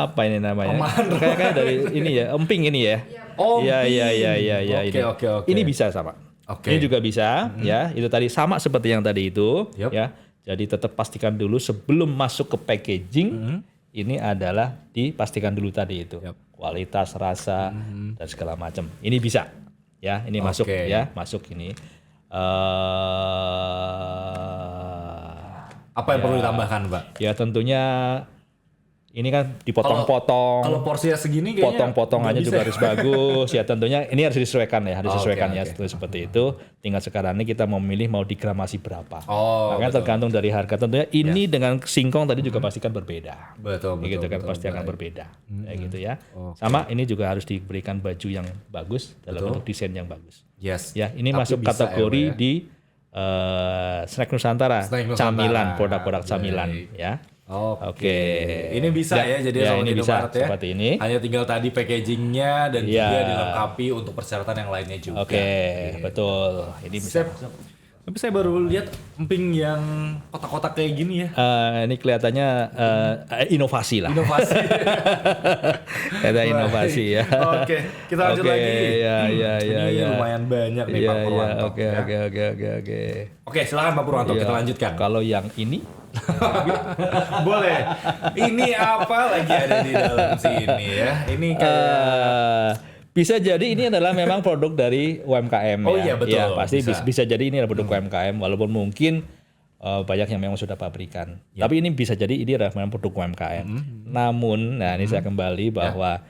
apa ini namanya? Kayak dari ini ya, emping ini ya. Iya. Oke. Ini bisa sama. Ini juga bisa, ya. Itu tadi sama seperti yang tadi itu, ya. Jadi tetap pastikan dulu sebelum masuk ke packaging, ini adalah dipastikan dulu tadi itu kualitas, rasa dan segala macam. Ini bisa. Ya, ini masuk ya, masuk ini. Apa yang perlu ditambahkan, Pak? Ya tentunya ini kan dipotong-potong. Kalau porsinya segini kayaknya potong-potongannya juga harus bagus. Ya tentunya ini harus disesuaikan ya, seperti itu. Tinggal sekarang ini kita memilih mau digramasi berapa. Makanya tergantung dari harga. Tentunya ini dengan singkong tadi juga pasti kan berbeda. Betul. Pasti akan berbeda. Kayak gitu ya. Sama ini juga harus diberikan baju yang bagus dalam bentuk desain yang bagus. Yes. Ya, ini masuk kategori di Snack Nusantara, camilan, produk-produk camilan ya. Oke. Ini bisa ya jadi sama ini bisa ya. Seperti ini. Hanya tinggal tadi packagingnya dan juga dilengkapi untuk persyaratan yang lainnya juga. Betul. Ini bisa. Tapi saya baru lihat emping yang kotak-kotak kayak gini ya. Ini kelihatannya inovasi lah. Ada inovasi ya. Oke, kita lanjut lagi. Ini lumayan banyak nih Pak Purwanto. Oke, silakan Pak Purwanto kita lanjutkan. Kalau yang ini boleh. Ini apa lagi ada di dalam sini ya? Ini kayak bisa jadi ini adalah memang produk dari UMKM iya betul. Ya, pasti bisa jadi ini adalah produk UMKM walaupun mungkin banyak yang memang sudah pabrikan. Tapi ini bisa jadi ini adalah memang produk UMKM. Namun, ini saya kembali bahwa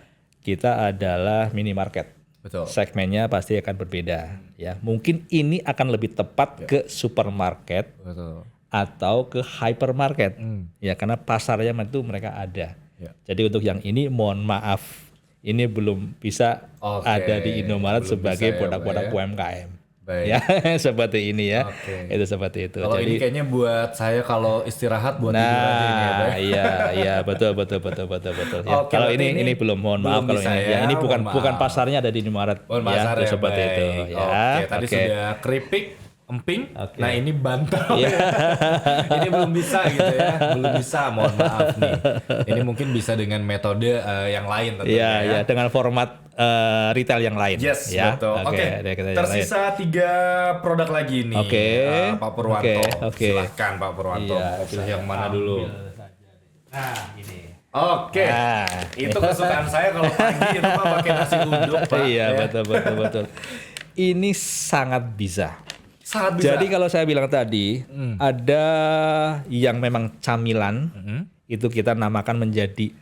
kita adalah minimarket. Betul. Segmennya pasti akan berbeda. Ya, mungkin ini akan lebih tepat ke supermarket. Betul. Atau ke hypermarket. Ya, karena pasarnya itu mereka ada. Jadi untuk yang ini mohon maaf, ini belum bisa ada di Indomaret sebagai produk-produk UMKM. Baik. Ya, seperti ini ya. Oke. Itu seperti itu. Kalau ini kayaknya buat saya kalau istirahat buat tidur aja ini ya, Pak. Iya, betul. Ya, Oke, kalau berarti ini belum, mohon maaf kalau bisa ini. ya, ini mohon bukan maaf. pasarnya ada di Indomaret. Mohon Ya, pasar ya, seperti baik. itu. Ya, Oke, tadi sudah keripik, emping. Oke. Nah ini bantal. Iya. Ini belum bisa gitu ya, belum bisa. Mohon maaf nih. Ini mungkin bisa dengan metode yang lain tentunya. Iya, dengan format retail yang lain. Yes, ya. betul. Oke, tersisa 3 produk lagi nih. Oke. Pak Purwanto. Oke. Silahkan Pak Purwanto. Iya, Mau pilih yang mana dulu? Nah, ini. Oke. Nah. Itu kesukaan saya kalau pagi itu Pak pakai nasi uduk, Pak. Iya, ya. betul. Ini sangat bisa. Sangat bisa. Jadi kalau saya bilang tadi, ada yang memang camilan, itu kita namakan menjadi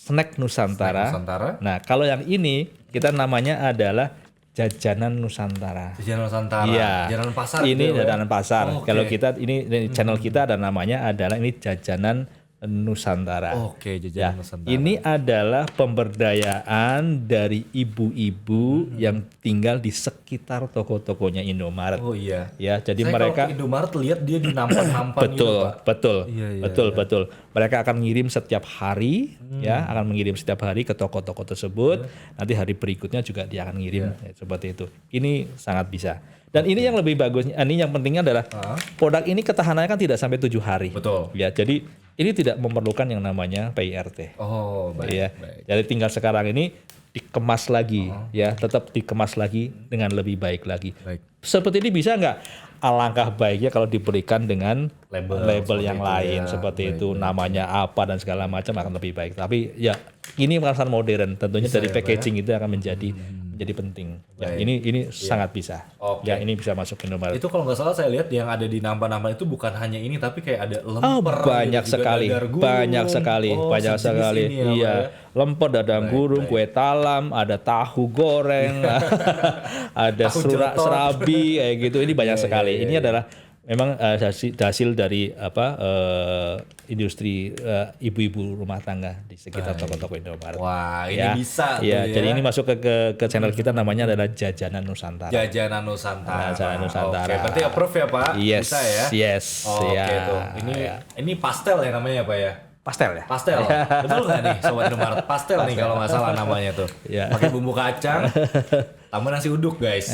snack Nusantara. Snack Nusantara. Nah, kalau yang ini kita namanya adalah jajanan Nusantara. Jajanan Nusantara. Iya. Jajanan pasar. Ini gitu ya? jajanan pasar. Oh, oke. Kalau kita ini channel kita ada namanya adalah ini jajanan Nusantara. Oke, jajanan Nusantara. Ini adalah pemberdayaan dari ibu-ibu yang tinggal di sekitar toko-tokonya Indomaret. Oh iya. Ya, jadi Saya mereka kalau ke Indomaret lihat dia di nampan-nampan gitu, Pak. Iya, betul. Mereka akan mengirim setiap hari, ya, akan mengirim setiap hari ke toko-toko tersebut. Nanti hari berikutnya juga dia akan ngirim ya, seperti itu. Ini sangat bisa. Dan ini yang lebih bagusnya, ini yang pentingnya adalah produk ini ketahanannya kan tidak sampai 7 hari. Betul. Ya, jadi ini tidak memerlukan yang namanya PIRT. Oh, baik. Ya. Baik. Jadi tinggal sekarang ini dikemas lagi, ya, tetap dikemas lagi dengan lebih baik lagi. Baik. Seperti ini bisa nggak? Alangkah baiknya kalau diberikan dengan label yang lain ya. seperti itu, namanya apa dan segala macam akan lebih baik. Tapi ya ini perasaan modern, tentunya dari packaging itu akan menjadi penting. Ya, ini sangat bisa. Oke. Ya, ini bisa masuk ke Indomaret. Itu kalau nggak salah saya lihat yang ada di nampan-nampan itu bukan hanya ini tapi kayak ada lemper, banyak gitu, juga sekali, dadar gulung. banyak sekali. Sejenis ini ya, Iya, Pak, ya. lemper, dadar gulung, kue talam, ada tahu goreng, ada Tahu jetot. serabi, kayak gitu. Ini banyak sekali. Ini adalah memang hasil dari industri ibu-ibu rumah tangga di sekitar toko-toko Indomaret. Wah, ini Ya, bisa tuh ya. ya. Jadi ini masuk ke channel kita, namanya adalah Jajanan Nusantara. Jajanan Nusantara. Jajanan Nusantara. Oke, berarti approve ya, Pak? Yes, Bisa ya? yes. Oke ya, tuh. Ini pastel ya namanya, Pak ya? pastel ya. Pastel. Betul nggak nih Sobat Indomaret? Pastel nih kalau nggak salah namanya tuh. Ya. Pakai bumbu kacang, tambah nasi uduk guys.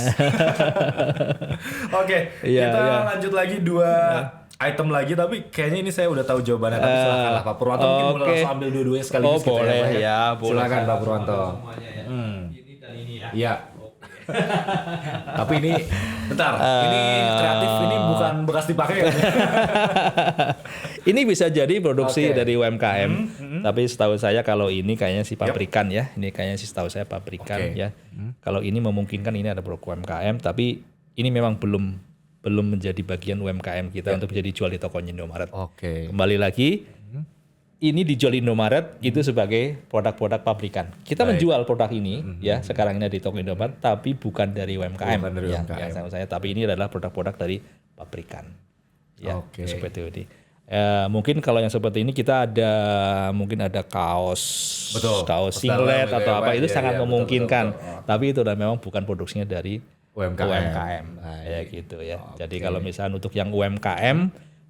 Oke, Iya, kita iya. lanjut lagi 2 item lagi, tapi kayaknya ini saya udah tahu jawabannya. Tapi silakan lah Pak Purwanto, mungkin boleh oke. langsung ambil dua-duanya sekaligus. Oh, gitu boleh Pak ya, boleh. Silakan Pak Purwanto. Semuanya ya. Ini dan ini ya. Iya. Tapi ini, bentar, ini kreatif, ini bukan bekas dipakai ya? Ini bisa jadi produksi Oke. dari UMKM, tapi setahu saya kalau ini kayaknya si pabrikan ya. Ini kayaknya sih setahu saya pabrikan Oke. ya. Kalau ini memungkinkan ini ada produk UMKM, tapi ini memang belum menjadi bagian UMKM kita untuk menjadi jual di toko Indomaret. Oke. Kembali lagi, ini dijual di Indomaret itu sebagai produk-produk pabrikan. Kita menjual produk ini ya sekarang ini di toko Indomaret, tapi bukan dari UMKM. Bukan dari ya, UMKM. yang sama saya, tapi ini adalah produk-produk dari pabrikan. Ya, Oke. seperti itu. Mungkin kalau yang seperti ini kita ada mungkin ada kaos, Betul. kaos Kaos singlet dalam gitu atau ya, apa Pak. itu Iya, sangat iya, betul, memungkinkan. betul. Tapi itu udah memang bukan produksinya dari UMKM. Baik. Ya gitu ya. Jadi kalau misalnya untuk yang UMKM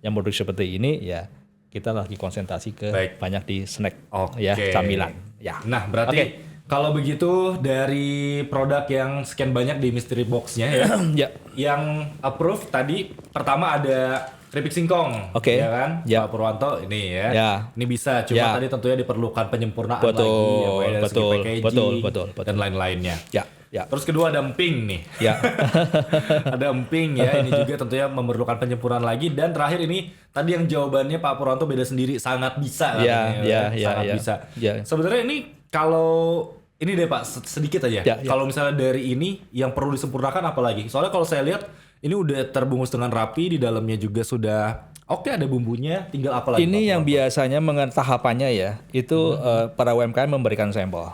yang produksi seperti ini ya kita lagi konsentrasi ke Baik. banyak di snack Oke. ya, camilan. Ya. Nah, berarti Oke. kalau begitu dari produk yang sekian banyak di mystery box-nya ya, Ya. yang approve tadi pertama ada keripik singkong, Oke. ya kan? Ya. Pak Purwanto ini ya. Ya. Ini bisa, cuma Ya. tadi tentunya diperlukan penyempurnaan Betul, lagi ya, Pak, dari segi betul, packaging betul. dan lain-lainnya. Ya, ya. Terus kedua ada emping nih. Ya. Ada emping ya, ini juga tentunya memerlukan penyempurnaan lagi. Dan terakhir ini tadi yang jawabannya Pak Purwanto beda sendiri, sangat bisa katanya, sangat bisa. Ya. Sebenarnya ini kalau ini deh Pak sedikit aja. Ya, ya. Kalau misalnya dari ini yang perlu disempurnakan apa lagi? Soalnya kalau saya lihat ini udah terbungkus dengan rapi, di dalamnya juga sudah oke ada bumbunya, tinggal apa lagi? Ini Pak yang Purwanto? biasanya tahapannya ya, itu para UMKM memberikan sampel.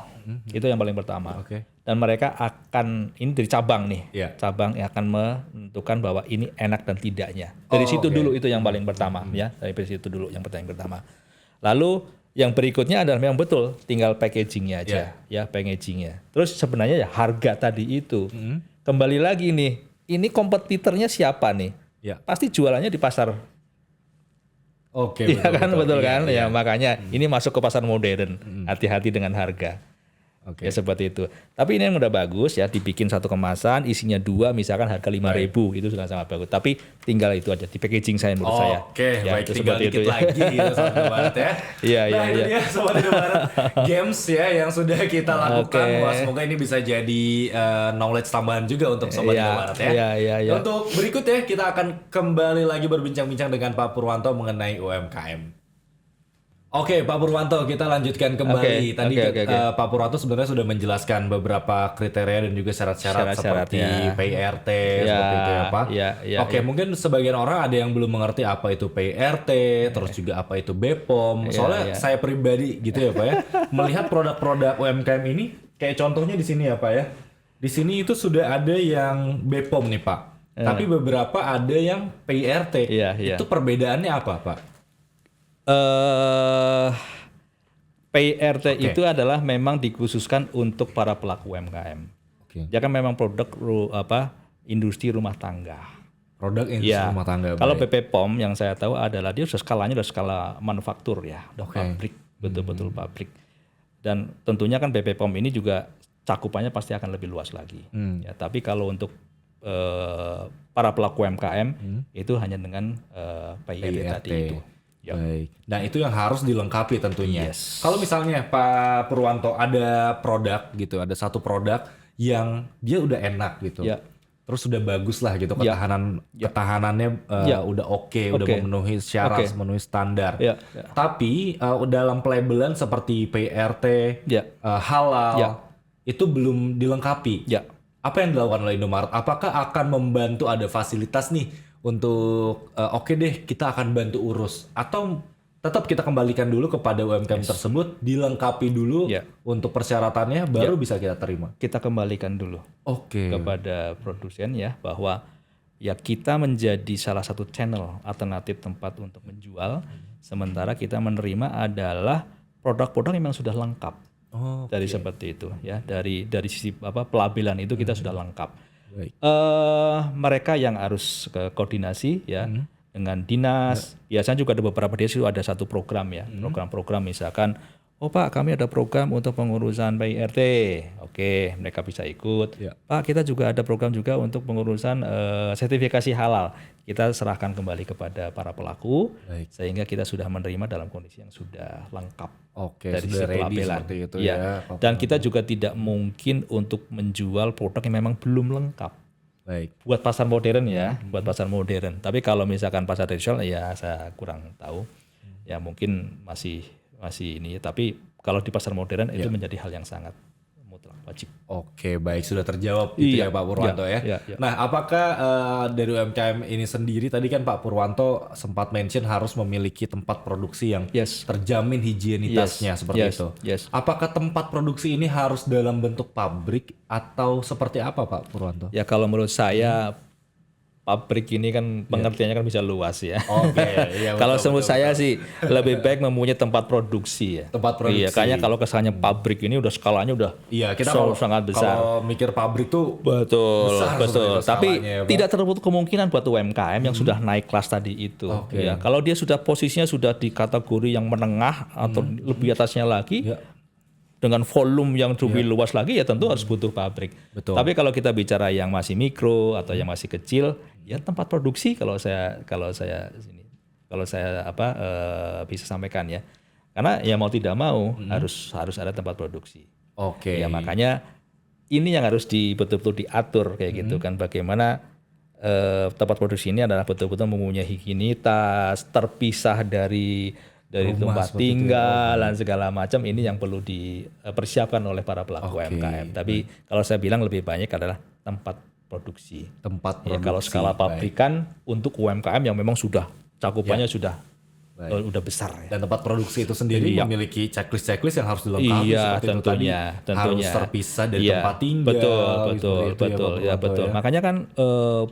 Itu yang paling pertama. Oke. Dan mereka akan, ini dari cabang nih, Iya. cabang yang akan menentukan bahwa ini enak dan tidaknya. Dari situ oke. dulu itu yang paling pertama ya, dari situ dulu yang pertama. Lalu yang berikutnya adalah memang betul, tinggal packagingnya aja, ya packagingnya. Terus sebenarnya ya harga tadi itu, kembali lagi nih, ini kompetitornya siapa nih? Ya. Pasti jualannya di pasar. Oke, Iya kan, betul kan? Iya. Ya makanya ini masuk ke pasar modern. Hati-hati dengan harga. Oke. Ya seperti itu. Tapi ini yang udah bagus ya, dibikin satu kemasan, isinya 2, misalkan harga 5.000, itu sudah sangat bagus. Tapi tinggal itu aja di packaging saya menurut saya. Oke, Ya, baik, itu tinggal seperti dikit itu ya. lagi gitu Sobat Indomaret ya. Iya, Nah itu iya. dia Sobat Indomaret games ya yang sudah kita lakukan. Oke. Wah, semoga ini bisa jadi knowledge tambahan juga untuk Sobat Iya, Indomaret ya. iya. Untuk berikutnya kita akan kembali lagi berbincang-bincang dengan Pak Purwanto mengenai UMKM. Oke Pak Purwanto, kita lanjutkan kembali. Tadi oke. Pak Purwanto sebenarnya sudah menjelaskan beberapa kriteria dan juga syarat-syarat seperti Syarat-syaratnya. PRT Ya, seperti itu ya Pak. ya. Oke, mungkin sebagian orang ada yang belum mengerti apa itu PRT, terus juga apa itu BPOM. Soalnya saya pribadi gitu ya Pak ya, melihat produk-produk UMKM ini kayak contohnya di sini ya Pak ya. Di sini itu sudah ada yang BPOM nih Pak. Tapi beberapa ada yang PRT. Iya. Itu perbedaannya apa Pak? PRT itu adalah memang dikhususkan untuk para pelaku UMKM. Oke. Dia kan memang produk industri rumah tangga. Produk industri Ya, rumah tangga. kalau baik. BPOM yang saya tahu adalah dia skalanya udah skala manufaktur ya, udah Oke. pabrik, betul-betul pabrik. Dan tentunya kan BPOM ini juga cakupannya pasti akan lebih luas lagi. Ya, tapi kalau untuk para pelaku UMKM itu hanya dengan PRT tadi itu. Ya. Baik. Nah itu yang harus dilengkapi tentunya. Yes. Kalau misalnya Pak Purwanto ada produk gitu, ada satu produk yang dia udah enak gitu, Ya. terus udah bagus lah gitu Ya. ketahanannya udah oke, udah memenuhi syarat, memenuhi standar. Ya. Tapi dalam pelabelan seperti PRT, Ya. halal, Ya. itu belum dilengkapi. Ya. Apa yang dilakukan oleh Indomaret? Apakah akan membantu ada fasilitas nih untuk oke deh kita akan bantu urus, atau tetap kita kembalikan dulu kepada UMKM tersebut, dilengkapi dulu untuk persyaratannya baru bisa kita terima. Kita kembalikan dulu Oke. kepada produsen ya, bahwa ya kita menjadi salah satu channel alternatif tempat untuk menjual, sementara kita menerima adalah produk-produk yang memang sudah lengkap. Dari seperti itu ya, dari sisi pelabelan itu kita sudah lengkap. Baik. Mereka yang harus ke koordinasi ya dengan dinas. Biasanya juga ada beberapa desa itu ada satu program ya, program-program misalkan, oh Pak kami ada program untuk pengurusan PRT, oke mereka bisa ikut. Pak kita juga ada program juga untuk pengurusan sertifikasi halal. Kita serahkan kembali kepada para pelaku, sehingga kita sudah menerima dalam kondisi yang sudah lengkap. Oke, Dari sudah sisi ready pelabelan. seperti itu Ya. ya. Dan kita juga tidak mungkin untuk menjual produk yang memang belum lengkap. Baik. Buat pasar modern ya, buat pasar modern. Tapi kalau misalkan pasar tradisional ya saya kurang tahu. Ya mungkin masih ini. Tapi kalau di pasar modern itu menjadi hal yang sangat mutlak wajib. Oke, baik, sudah terjawab itu ya Pak Purwanto ya. Nah, apakah dari UMKM ini sendiri tadi kan Pak Purwanto sempat mention harus memiliki tempat produksi yang terjamin higienitasnya seperti itu. Apakah tempat produksi ini harus dalam bentuk pabrik atau seperti apa Pak Purwanto? Ya kalau menurut saya pabrik ini kan pengertiannya kan bisa luas ya. Oke, iya, kalau menurut saya sih lebih baik mempunyai tempat produksi ya. Tempat produksi. Iya, kayaknya kalau kesannya pabrik ini udah skalanya udah kita sangat besar. Kalau mikir pabrik tuh betul. Tapi ya, tidak tertutup kemungkinan buat UMKM yang sudah naik kelas tadi itu. Ya, kalau dia sudah posisinya sudah di kategori yang menengah atau lebih atasnya lagi. Dengan volume yang lebih luas lagi ya tentu harus butuh pabrik. Betul. Tapi kalau kita bicara yang masih mikro atau yang masih kecil, ya tempat produksi kalau saya bisa sampaikan ya. Karena ya mau tidak mau harus ada tempat produksi. Oke. Ya makanya ini yang harus betul-betul diatur kayak gitu kan, bagaimana tempat produksi ini adalah betul-betul mempunyai higienitas, terpisah dari tempat tinggal dan segala macam. Ini yang perlu dipersiapkan oleh para pelaku UMKM. Tapi kalau saya bilang lebih banyak adalah tempat produksi. Tempat produksi. Ya, kalau skala pabrikan untuk UMKM yang memang sudah cakupannya sudah besar ya. Dan tempat produksi itu sendiri memiliki checklist yang harus dilengkapi seperti tentunya, itu tadi. Harus terpisah dari tempat tinggal. Betul. Makanya kan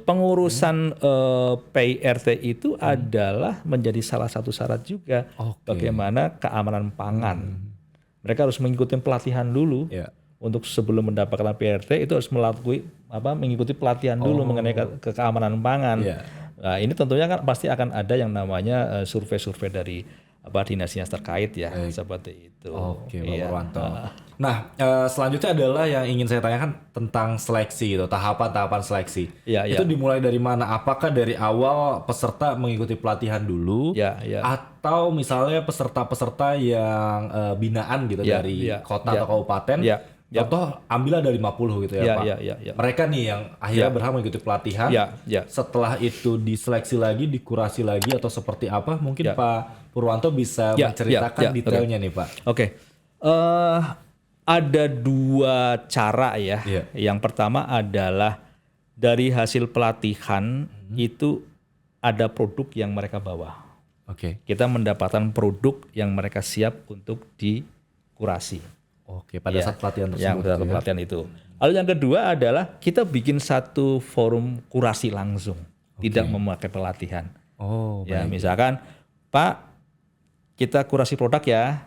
pengurusan PRT itu adalah menjadi salah satu syarat juga bagaimana keamanan pangan. Mereka harus mengikuti pelatihan dulu. untuk sebelum mendapatkan PRT itu harus mengikuti pelatihan dulu mengenai keamanan pangan. Nah, ini tentunya kan pasti akan ada yang namanya survei-survei dari dinas-dinas terkait ya, seperti itu. Oke, Pak Purwanto. Nah, selanjutnya adalah yang ingin saya tanyakan tentang seleksi gitu, tahapan-tahapan seleksi. Itu dimulai dari mana? Apakah dari awal peserta mengikuti pelatihan dulu, atau misalnya peserta-peserta yang binaan gitu dari kota atau kabupaten? Contoh ambillah dari 50 gitu ya Pak. Mereka nih yang akhirnya berhak mengikuti pelatihan. Setelah itu diseleksi lagi, dikurasi lagi atau seperti apa? Mungkin Pak Purwanto bisa menceritakan detailnya nih Pak. Ada dua cara ya. Yang pertama adalah dari hasil pelatihan itu ada produk yang mereka bawa. Kita mendapatkan produk yang mereka siap untuk dikurasi. Pada saat pelatihan tersebut. Pada pelatihan itu. Lalu yang kedua adalah kita bikin satu forum kurasi langsung, tidak memakai pelatihan. Misalkan, Pak, kita kurasi produk ya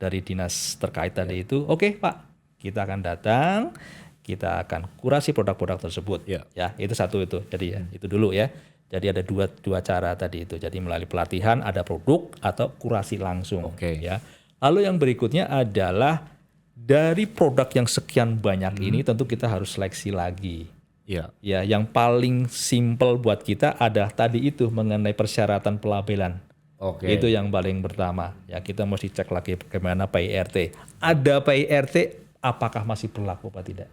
dari dinas terkait tadi itu. Pak, kita akan datang, kita akan kurasi produk-produk tersebut. Ya, itu satu itu. Jadi itu dulu ya. Jadi ada dua cara tadi itu. Jadi melalui pelatihan ada produk atau kurasi langsung. Ya. Lalu yang berikutnya adalah dari produk yang sekian banyak ini tentu kita harus seleksi lagi. Ya, yang paling simpel buat kita ada tadi itu mengenai persyaratan pelabelan. Itu yang paling pertama. Ya, kita mesti cek lagi bagaimana PIRT. Ada PIRT, apakah masih berlaku apa tidak?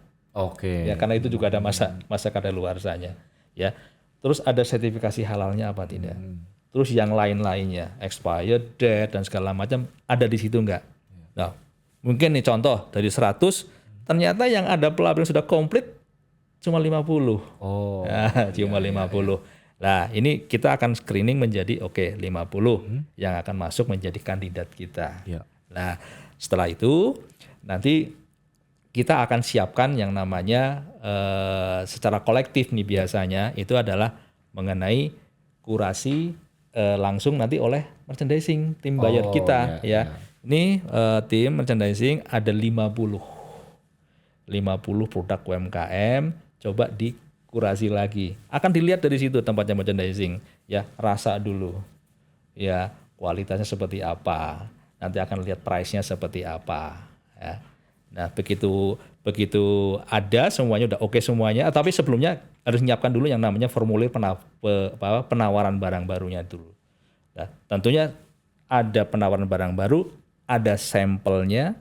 Ya, karena itu juga ada masa kadaluarsanya. Ya, terus ada sertifikasi halalnya apa tidak? Terus yang lain-lainnya, expired date dan segala macam ada di situ enggak? Nah, mungkin nih contoh dari 100 ternyata yang ada pelabelan sudah komplit cuma 50. Cuma 50. Nah, ini kita akan screening menjadi 50 yang akan masuk menjadi kandidat kita. Nah, setelah itu nanti kita akan siapkan yang namanya secara kolektif nih biasanya itu adalah mengenai kurasi langsung nanti oleh merchandising tim buyer kita ya. Ini tim merchandising ada 50 produk UMKM coba dikurasi lagi. Akan dilihat dari situ tempatnya merchandising ya, rasa dulu. Ya, kualitasnya seperti apa. Nanti akan lihat price-nya seperti apa ya. Nah, begitu ada semuanya udah oke semuanya, tapi sebelumnya harus menyiapkan dulu yang namanya formulir penawaran barang barunya dulu. Nah, tentunya ada penawaran barang baru, ada sampelnya,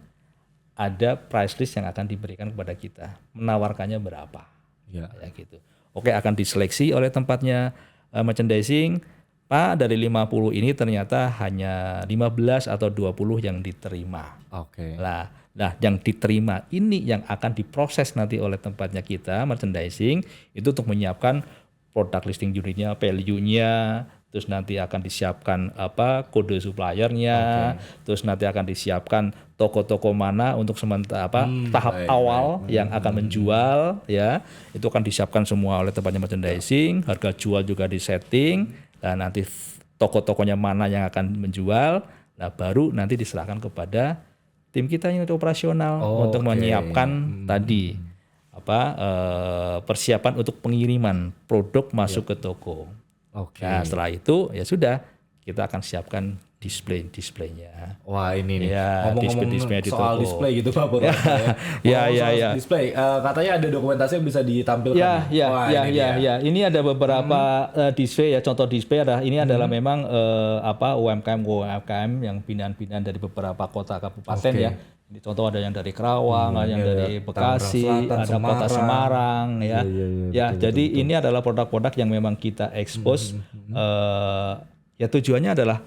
ada price list yang akan diberikan kepada kita. Menawarkannya berapa? Ya gitu. Oke, akan diseleksi oleh tempatnya merchandising. Pak, dari 50 ini ternyata hanya 15 atau 20 yang diterima. Nah, yang diterima ini yang akan diproses nanti oleh tempatnya kita, merchandising, itu untuk menyiapkan produk listing unitnya, value-nya, terus nanti akan disiapkan kode suppliernya, terus nanti akan disiapkan toko-toko mana untuk sementara tahap awal yang akan menjual, ya, itu akan disiapkan semua oleh tempatnya merchandising, harga jual juga disetting, dan nanti toko-tokonya mana yang akan menjual, nah baru nanti diserahkan kepada tim kita yang operasional untuk menyiapkan tadi persiapan untuk pengiriman produk masuk ke toko. Nah, setelah itu ya sudah kita akan siapkan displaynya. Wah, ini nih. Ya, ngomong-ngomong soal display gitu Pak Purwanto ya. Display, katanya ada dokumentasi yang bisa ditampilkan. Ya. Ini ada beberapa display ya. Contoh display ini adalah memang UMKM yang binaan-binaan dari beberapa kota kabupaten ya. Ini contoh ada yang dari Kerawang, ada yang dari Bekasi, ada Kota Semarang ya. Jadi ini adalah produk-produk yang memang kita expose. Ya tujuannya adalah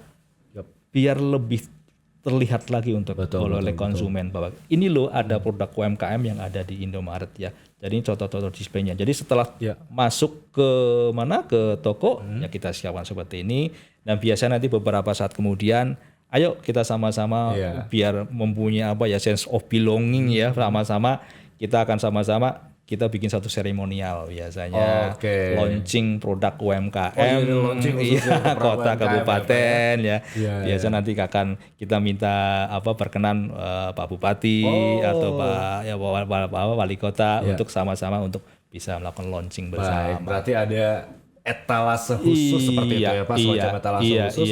biar lebih terlihat lagi untuk oleh konsumen bahwa ini loh ada produk UMKM yang ada di Indomaret ya. Jadi ini contoh-contoh displaynya. Jadi setelah masuk ke toko ya kita siapkan seperti ini. Dan biasanya nanti beberapa saat kemudian ayo kita sama-sama biar mempunyai sense of belonging ya, sama-sama kita akan sama-sama kita bikin satu seremonial biasanya launching produk UMKM kota kabupaten ya. Biasa nanti akan kita minta perkenan Pak Bupati atau Pak wali kota untuk sama-sama untuk bisa melakukan launching bersama. Baik, berarti ada etalase khusus seperti itu ya Pak, semacam etalase khusus.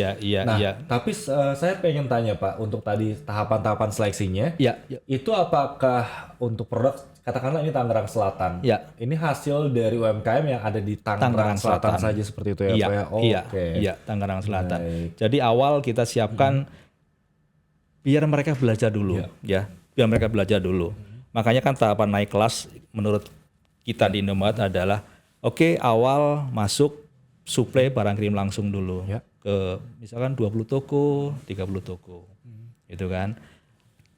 Tapi saya pengen tanya Pak, untuk tadi tahapan-tahapan seleksinya, itu apakah untuk produk, katakanlah ini Tangerang Selatan, ini hasil dari UMKM yang ada di Tangerang Selatan saja seperti itu ya Pak? Iya, Tangerang Selatan. Jadi awal kita siapkan biar mereka belajar dulu, biar mereka belajar dulu. Makanya kan tahapan naik kelas menurut kita di Indomaret adalah awal masuk suplai barang kirim langsung dulu ke misalkan 20 toko, 30 toko. Gitu kan.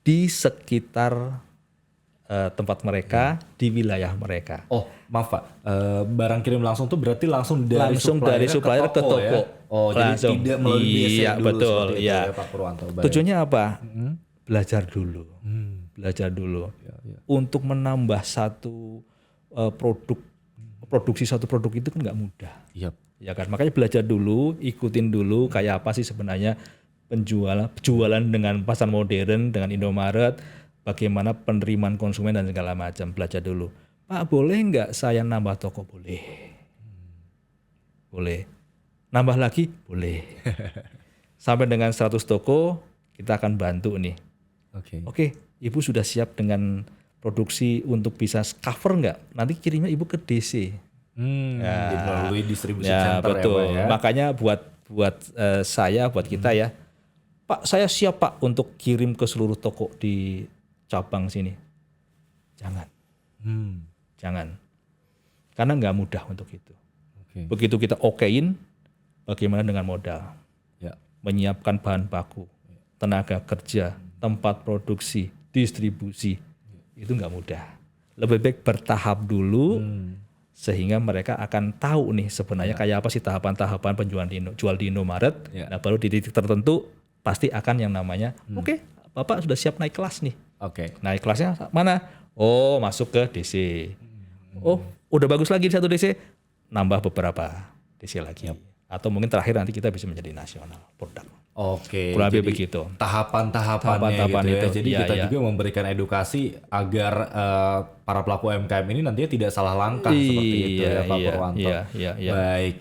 Di sekitar tempat mereka, di wilayah mereka. Oh, maaf Pak. Barang kirim langsung tuh berarti langsung dari supplier ke toko. Ya? Oh, langsung. Jadi tidak melalui BC dulu betul, seperti itu ya Pak Purwanto. Tujuannya apa? Belajar dulu. Belajar dulu. Untuk menambah satu produksi satu produk itu kan nggak mudah, ya kan. Makanya belajar dulu, ikutin dulu kayak apa sih sebenarnya penjualan dengan pasar modern, dengan Indomaret, bagaimana penerimaan konsumen dan segala macam. Belajar dulu. Pak, boleh nggak saya nambah toko? Boleh, boleh. Nambah lagi? Boleh. Sampai dengan 100 toko kita akan bantu nih. Oke, Ibu sudah siap dengan produksi untuk bisa cover nggak? Nanti kirimnya Ibu ke DC. Melalui distribusi center betul. ya Pak ya. Makanya buat buat kita ya, Pak, saya siap Pak untuk kirim ke seluruh toko di cabang sini. Jangan. Jangan. Karena nggak mudah untuk itu. Begitu kita okein, bagaimana dengan modal? Menyiapkan bahan baku, tenaga kerja, tempat produksi, distribusi. Itu nggak mudah. Lebih baik bertahap dulu sehingga mereka akan tahu nih sebenarnya kayak apa sih tahapan-tahapan penjualan jual di Indomaret. Nah, baru di titik tertentu pasti akan yang namanya Bapak sudah siap naik kelas nih. Naik kelasnya mana? Oh, masuk ke DC. Oh, udah bagus lagi di satu DC, nambah beberapa DC lagi. Atau mungkin terakhir nanti kita bisa menjadi nasional produk. Kurang lebih begitu. Tahapan-tahapannya gitu ya. Jadi kita juga memberikan edukasi agar para pelaku UMKM ini nantinya tidak salah langkah seperti itu ya Pak Purwanto. Baik.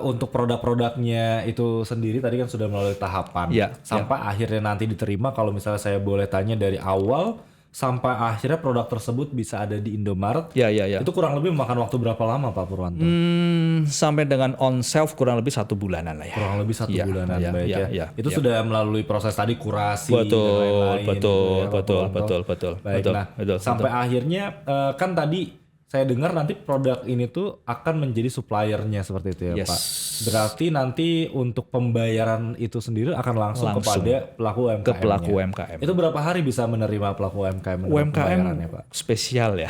Untuk produk-produknya itu sendiri tadi kan sudah melalui tahapan. Sampai akhirnya nanti diterima, kalau misalnya saya boleh tanya dari awal sampai akhirnya produk tersebut bisa ada di Indomaret. Itu kurang lebih memakan waktu berapa lama Pak Purwanto? Sampai dengan on shelf kurang lebih 1 bulanan lah ya. Kurang lebih 1 bulanan, baik ya. Itu sudah melalui proses tadi kurasi dan lain-lain. Betul. Baik, sampai akhirnya kan tadi saya dengar nanti produk ini tuh akan menjadi suppliernya seperti itu ya Pak. Berarti nanti untuk pembayaran itu sendiri akan langsung kepada pelaku UMKM. Ke pelaku UMKM. Itu berapa hari bisa menerima pelaku UMKM? UMKM Pak? Spesial ya.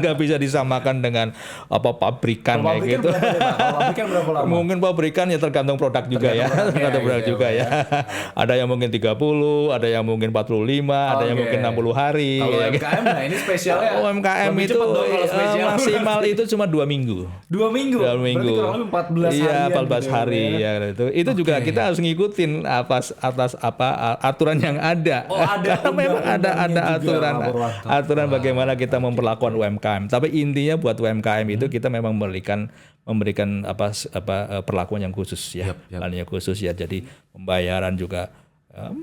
Nggak bisa disamakan dengan pabrikan kayak gitu. Pabrikan berapa lama? Mungkin pabrikan ya tergantung produk juga ya. Tergantung produk juga ya. Ada yang mungkin 30, ada yang mungkin 45, ada yang mungkin 60 hari. Kalau UMKM nah ini spesialnya. UMKM itu maksimal itu cuma 2 minggu. 2 minggu? 2 minggu. Berarti kurang lebih 14 hari. Iya, 14 hari ya gitu. Itu juga kita harus ngikutin atas aturan yang ada. Karena memang ada aturan bagaimana kita memperlakukan UMKM. Tapi intinya buat UMKM itu kita memang memberikan perlakuan yang khusus ya. Yang khusus ya. Jadi pembayaran juga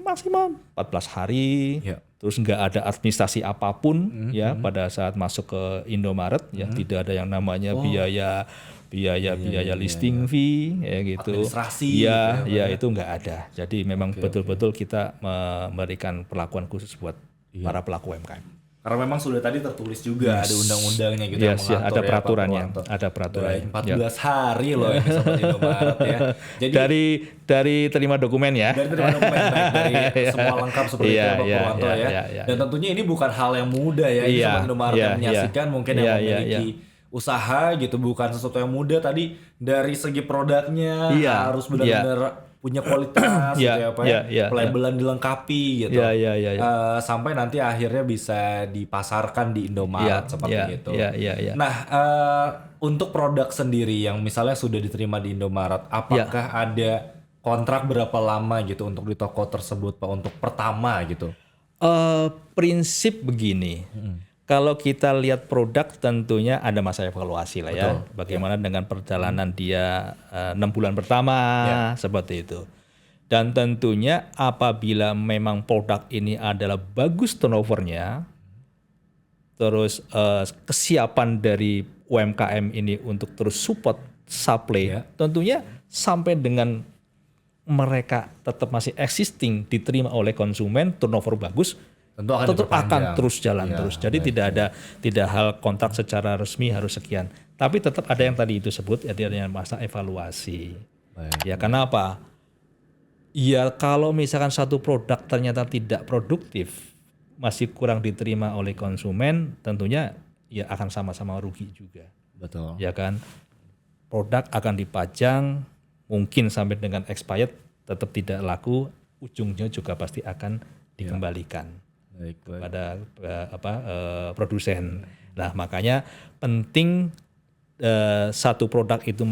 maksimal 14 hari. Terus nggak ada administrasi apapun ya pada saat masuk ke Indomaret ya, tidak ada yang namanya biaya listing fee ya gitu. Administrasi. Itu nggak ada. Jadi memang betul-betul kita memberikan perlakuan khusus buat para pelaku UMKM. Karena memang sudah tadi tertulis juga ada undang-undangnya gitu yang mengatur ada peraturannya, ada peraturannya. 14 hari loh ini Sobat Indomaret ya. Jadi dari terima dokumen ya. Dari terima dokumen dari semua lengkap seperti itu Pak Purwanto ya. Dan tentunya ini bukan hal yang mudah ya. Ini Sobat Indomaret yang menyaksikan mungkin yang memiliki usaha gitu, bukan sesuatu yang mudah. Tadi dari segi produknya harus benar-benar punya kualitas gitu ya Pak pelabelan dilengkapi gitu. Sampai nanti akhirnya bisa dipasarkan di Indomaret seperti itu. Nah, untuk produk sendiri yang misalnya sudah diterima di Indomaret, apakah ada kontrak berapa lama gitu untuk di toko tersebut Pak untuk pertama gitu? Prinsip begini. Kalau kita lihat produk tentunya ada masa evaluasi lah ya. Bagaimana dengan perjalanan dia 6 bulan pertama seperti itu. Dan tentunya apabila memang produk ini adalah bagus turnovernya, terus kesiapan dari UMKM ini untuk terus support supply, tentunya sampai dengan mereka tetap masih existing, diterima oleh konsumen, turnover bagus, tetap akan terus jalan terus. Jadi tidak hal kontrak secara resmi harus sekian. Tapi tetap ada yang tadi itu sebut, adanya masa evaluasi. Ya kenapa? Ya kalau misalkan satu produk ternyata tidak produktif, masih kurang diterima oleh konsumen, tentunya ya akan sama-sama rugi juga. Betul. Ya kan? Produk akan dipajang, mungkin sampai dengan expired, tetap tidak laku, ujungnya juga pasti akan dikembalikan kepada produsen. Nah makanya penting satu produk itu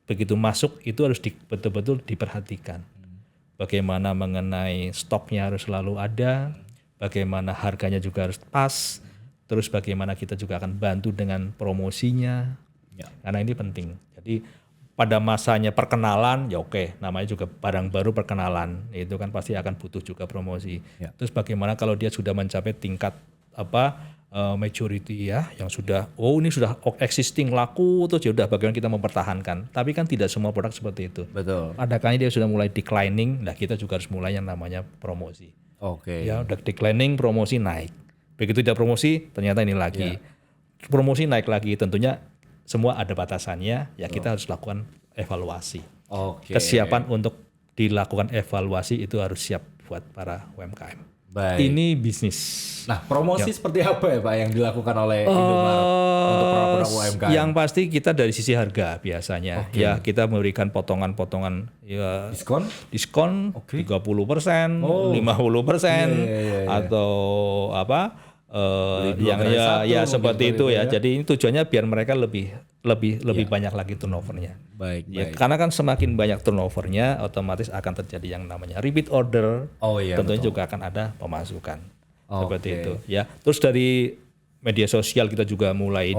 begitu masuk itu harus betul-betul diperhatikan. Bagaimana mengenai stoknya harus selalu ada, bagaimana harganya juga harus pas, terus bagaimana kita juga akan bantu dengan promosinya, karena ini penting. Jadi pada masanya perkenalan ya oke, namanya juga barang baru perkenalan, itu kan pasti akan butuh juga promosi. Terus bagaimana kalau dia sudah mencapai tingkat majority ya, yang sudah ini sudah existing laku, terus ya udah bagaimana kita mempertahankan. Tapi kan tidak semua produk seperti itu. Betul. Ada kalanya dia sudah mulai declining, nah kita juga harus mulai yang namanya promosi. Ya udah declining, promosi naik. Begitu tidak promosi, ternyata ini lagi. Promosi naik lagi, tentunya semua ada batasannya, ya kita harus lakukan evaluasi. Kesiapan untuk dilakukan evaluasi itu harus siap buat para UMKM. Ini bisnis. Nah, promosi seperti apa ya Pak yang dilakukan oleh Indomaret untuk produk UMKM? Yang pasti kita dari sisi harga biasanya. Ya kita memberikan potongan-potongan diskon 30%, 50%, atau yang seperti itu ya. Jadi ini tujuannya biar mereka lebih banyak lagi turnovernya. Baik. Karena kan semakin banyak turnovernya, otomatis akan terjadi yang namanya repeat order. Tentunya juga akan ada pemasukan. Seperti itu. Ya. Terus dari media sosial kita juga mulai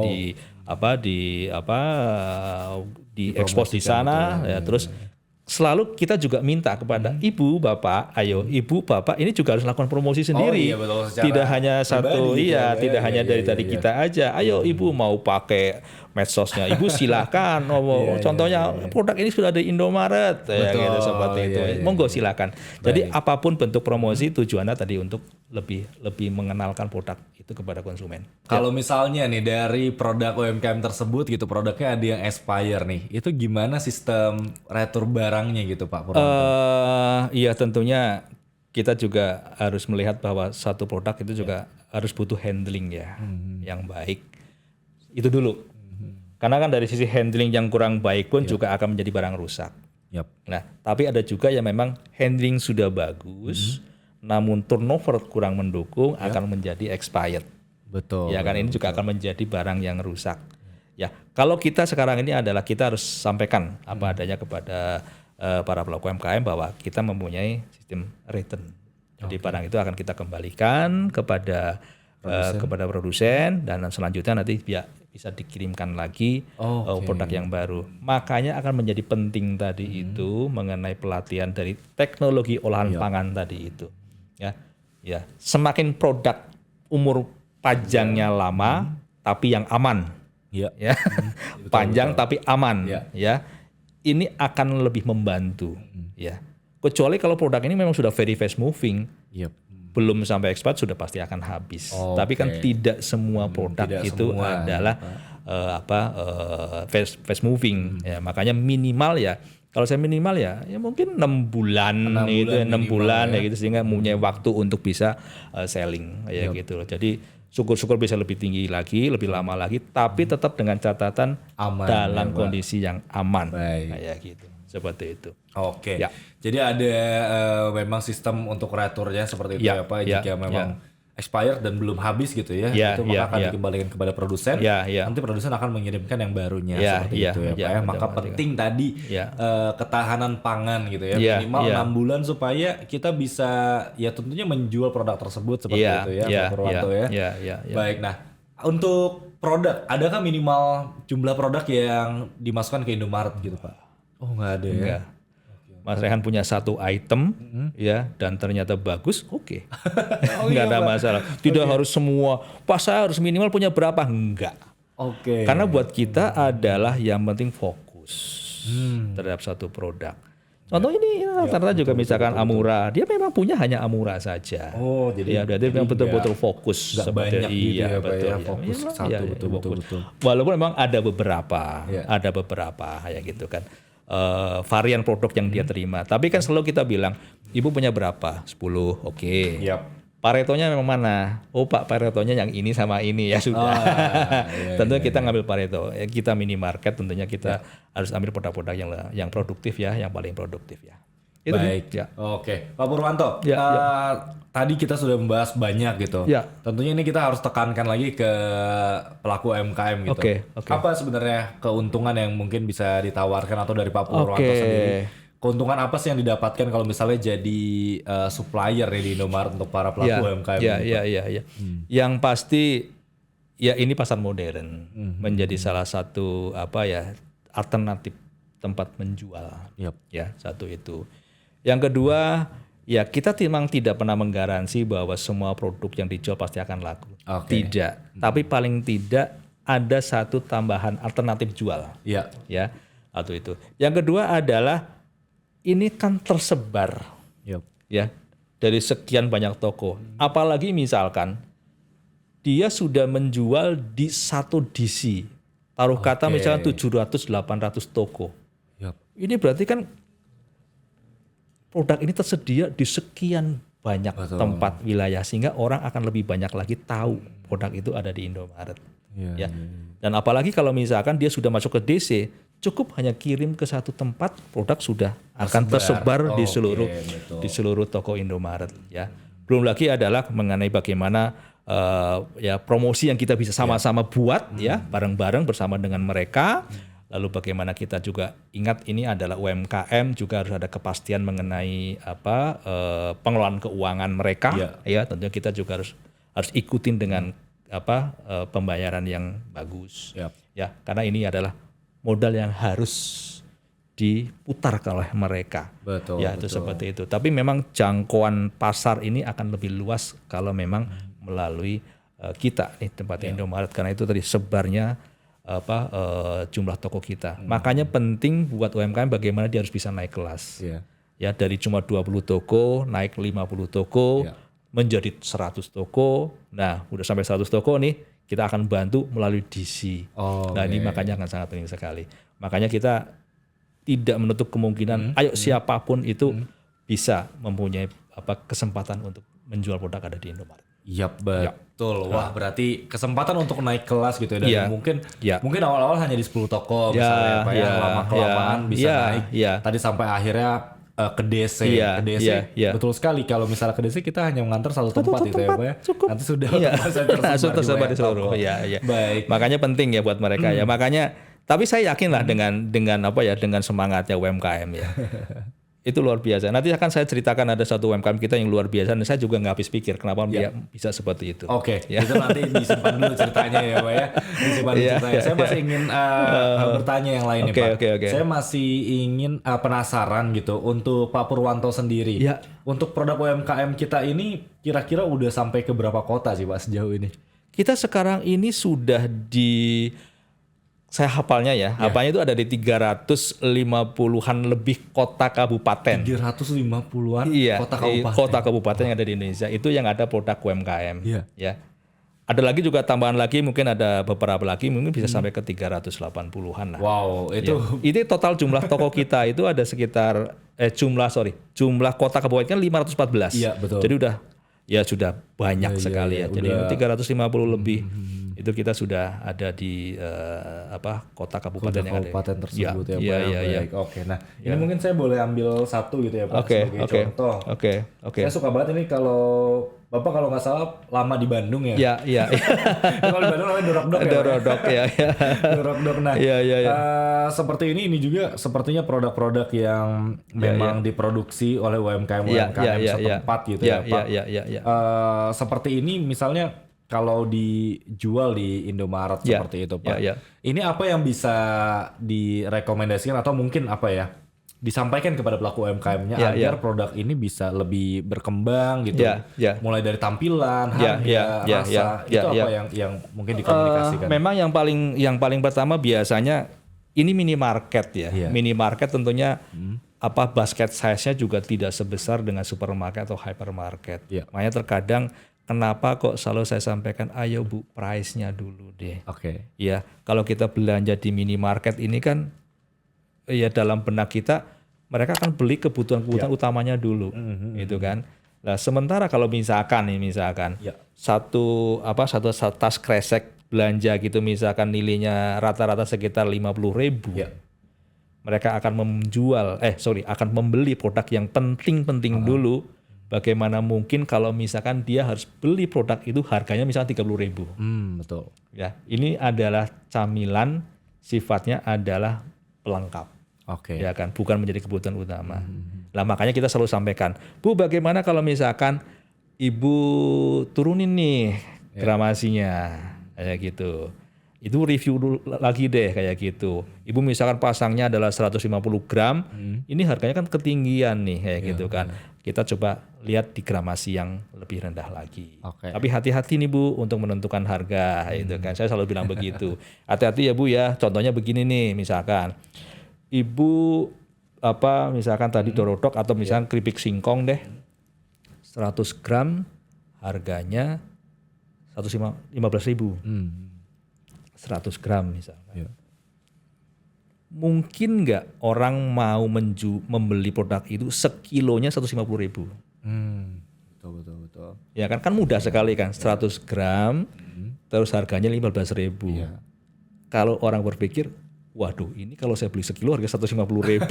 di expose di sana. Terus selalu kita juga minta kepada ibu bapak, ibu bapak ini juga harus lakukan promosi sendiri. Tidak hanya satu, tidak hanya dari tadi kita aja. Ayo ibu mau pakai medsosnya, ibu silahkan. Contohnya produk ini sudah ada di Indomaret, gitu, seperti itu. Monggo silahkan. Jadi apapun bentuk promosi tujuannya tadi untuk lebih mengenalkan produk itu kepada konsumen. Kalau misalnya nih dari produk UMKM tersebut gitu, produknya ada yang expire nih, itu gimana sistem retur barangnya gitu Pak? Iya tentunya kita juga harus melihat bahwa satu produk itu juga harus butuh handling ya, yang baik. Itu dulu. Karena kan dari sisi handling yang kurang baik pun juga akan menjadi barang rusak. Nah, tapi ada juga yang memang handling sudah bagus, namun turnover kurang mendukung, akan menjadi expired. Betul. Ya kan ini juga akan menjadi barang yang rusak. Ya, kalau kita sekarang ini adalah kita harus sampaikan apa adanya kepada para pelaku UMKM bahwa kita mempunyai sistem return. Jadi barang itu akan kita kembalikan kepada produsen dan selanjutnya nanti bisa dikirimkan lagi produk yang baru. Makanya akan menjadi penting tadi itu mengenai pelatihan dari teknologi olahan pangan tadi itu. Ya, semakin produk umur panjangnya lama tapi yang aman. Panjang tapi aman. Ya, ini akan lebih membantu. Ya, kecuali kalau produk ini memang sudah very fast moving. Belum sampai expired sudah pasti akan habis. Tapi kan tidak semua produk itu adalah fast moving. Ya, makanya minimal ya. Kalau saya minimal ya mungkin 6 bulan itu 6 bulan ya gitu, sehingga mempunyai waktu untuk bisa selling gitu. Jadi syukur-syukur bisa lebih tinggi lagi, lebih lama lagi, tapi tetap dengan catatan aman, dalam kondisi yang aman kayak gitu. seperti itu. Oke. Ya. Jadi ada memang sistem untuk returnya seperti itu ya Pak. Jika memang expired dan belum habis gitu ya, itu maka akan dikembalikan kepada produsen. Nanti produsen akan mengirimkan yang barunya seperti itu ya Pak ya. Maka penting tadi ketahanan pangan gitu ya, minimal 6 bulan supaya kita bisa ya tentunya menjual produk tersebut seperti itu ya Pak Purwanto ya. Baik, nah untuk produk, adakah minimal jumlah produk yang dimasukkan ke Indomaret gitu Pak? Oh nggak ada ya? Mas Rehan punya satu item ya dan ternyata bagus, oke. Nggak ada masalah. Tidak harus semua, Pak saya harus minimal punya berapa? Enggak. Karena buat kita adalah yang penting fokus terhadap satu produk. Contoh ini rata-rata juga misalkan Amura, dia memang punya hanya Amura saja. Oh, jadi dia memang betul-betul fokus seperti itu. Iya, betul ya, fokus satu betul. Walaupun memang ada beberapa ya gitu kan. Varian produk yang dia terima. Tapi kan selalu kita bilang, ibu punya berapa? 10, oke. Paretonya memang mana? Oh Pak, paretonya yang ini sama ini ya sudah. Tentunya kita ngambil pareto. Kita minimarket tentunya kita harus ambil produk-produk yang produktif ya, yang paling produktif ya. Itu baik. Oke, Pak Purwanto. Tadi kita sudah membahas banyak gitu. Tentunya ini kita harus tekankan lagi ke pelaku UMKM gitu. Apa sebenarnya keuntungan yang mungkin bisa ditawarkan atau dari Pak Purwanto sendiri? Keuntungan apa sih yang didapatkan kalau misalnya jadi supplier di Indomaret untuk para pelaku UMKM? Yang pasti ya ini pasar modern menjadi salah satu alternatif tempat menjual. Ya, satu itu. Yang kedua, ya kita memang tidak pernah menggaransi bahwa semua produk yang dijual pasti akan laku. Tidak. Tapi paling tidak ada satu tambahan alternatif jual. Ya, atau itu. Yang kedua adalah ini kan tersebar. Ya, dari sekian banyak toko. Apalagi misalkan dia sudah menjual di satu DC. Taruh kata misalnya 700-800 toko. Ini berarti kan produk ini tersedia di sekian banyak tempat wilayah sehingga orang akan lebih banyak lagi tahu produk itu ada di Indomaret. Dan apalagi kalau misalkan dia sudah masuk ke DC, cukup hanya kirim ke satu tempat, produk sudah akan tersebar di seluruh toko Indomaret. Ya, belum lagi adalah mengenai bagaimana promosi yang kita bisa sama-sama buat ya bareng-bareng bersama dengan mereka. Lalu bagaimana kita juga ingat ini adalah UMKM, juga harus ada kepastian mengenai pengelolaan keuangan mereka. Ya, tentunya kita juga harus ikutin dengan pembayaran yang bagus. Ya, karena ini adalah modal yang harus diputar oleh mereka. Itu seperti itu. Tapi memang jangkauan pasar ini akan lebih luas kalau memang melalui kita nih tempat Indomaret, karena itu tadi sebarnya jumlah toko kita. Makanya penting buat UMKM bagaimana dia harus bisa naik kelas. Ya, dari cuma 20 toko naik 50 toko menjadi 100 toko. Nah, udah sampai 100 toko nih, kita akan bantu melalui DC. Ini makanya akan sangat penting sekali. Makanya kita tidak menutup kemungkinan ayo siapapun itu bisa mempunyai kesempatan untuk menjual produk ada di Indomaret. Betul. Wah, berarti kesempatan untuk naik kelas gitu ya. Dan mungkin awal-awal hanya di 10 toko misalnya Pak ya. Lama-kelamaan bisa naik. Tadi sampai akhirnya ke DC. Betul sekali. Kalau misalnya ke DC kita hanya mengantar satu tempat itu ya Pak ya. Cukup. Nanti sudah tersebar di seluruh. Baik. Makanya penting ya buat mereka ya. Makanya tapi saya yakin lah dengan semangatnya UMKM ya. Itu luar biasa. Nanti akan saya ceritakan ada satu UMKM kita yang luar biasa dan saya juga nggak habis pikir kenapa dia bisa seperti itu. Itu nanti disimpan dulu ceritanya ya Pak ya. Disimpan ceritanya. Saya masih ingin bertanya yang lain nih Pak. Saya masih ingin penasaran gitu untuk Pak Purwanto sendiri. Untuk produk UMKM kita ini kira-kira udah sampai ke berapa kota sih Pak sejauh ini? Kita sekarang ini sudah saya hafalnya hafalnya itu ada di 350-an lebih kota kabupaten. 350-an kota kabupaten yang ada di Indonesia itu yang ada produk UMKM. Ya. Ada lagi juga tambahan lagi, mungkin ada beberapa lagi, mungkin bisa sampai ke 380-an lah. Wow, itu itu total jumlah toko kita itu ada sekitar jumlah kota kabupaten 514. Iya, betul. Jadi sudah banyak sekali ya. Jadi 350 lebih Itu kita sudah ada di kota kabupaten yang ada. Kabupaten tersebut ya, Iya. baik. Oke, nah ini mungkin saya boleh ambil satu gitu ya Pak sebagai contoh. Oke. Saya suka banget ini kalau Bapak kalau nggak salah lama di Bandung ya. Iya. Kalau di Bandung namanya Dorodok ya. Dorodok ya. Dorodok. Nah, seperti ini juga sepertinya produk-produk yang memang diproduksi oleh UMKM setempat gitu ya Pak. Iya. Seperti ini misalnya kalau dijual di Indomaret seperti itu Pak. Ini apa yang bisa direkomendasikan atau mungkin disampaikan kepada pelaku UMKM-nya agar produk ini bisa lebih berkembang gitu. Mulai dari tampilan, harga, rasa, itu apa yang mungkin dikomunikasikan? Memang yang paling pertama biasanya ini minimarket ya. Minimarket tentunya basket size-nya juga tidak sebesar dengan supermarket atau hypermarket. Makanya terkadang kenapa kok selalu saya sampaikan ayo Bu price-nya dulu deh. Ya, kalau kita belanja di minimarket ini kan ya dalam benak kita mereka akan beli kebutuhan utamanya dulu, gitu kan. Nah, sementara kalau misalkan satu tas kresek belanja gitu misalkan nilainya rata-rata sekitar 50.000, mereka akan akan membeli produk yang penting dulu. Bagaimana mungkin kalau misalkan dia harus beli produk itu harganya misalnya 30.000. Betul. Ya, ini adalah camilan, sifatnya adalah pelengkap. Ya kan, bukan menjadi kebutuhan utama. Nah, makanya kita selalu sampaikan, Bu, bagaimana kalau misalkan Ibu turunin nih gramasinya kayak gitu. Itu review dulu lagi deh kayak gitu. Ibu misalkan pasangnya adalah 150 gram, ini harganya kan ketinggian nih kayak gitu kan. Kita coba lihat di gramasi yang lebih rendah lagi. Tapi hati-hati nih Bu untuk menentukan harga gitu kan. Saya selalu bilang begitu. Hati-hati ya Bu ya. Contohnya begini nih misalkan. Ibu misalkan tadi dorodok atau misalkan keripik singkong deh 100 gram harganya 15.000 100 gram misalkan. Mungkin nggak orang mau membeli produk itu sekilonya 150.000? Betul. Ya kan mudah sekali kan 100 gram terus harganya 15.000. Kalau orang berpikir waduh, ini kalau saya beli sekilo harga 150.000.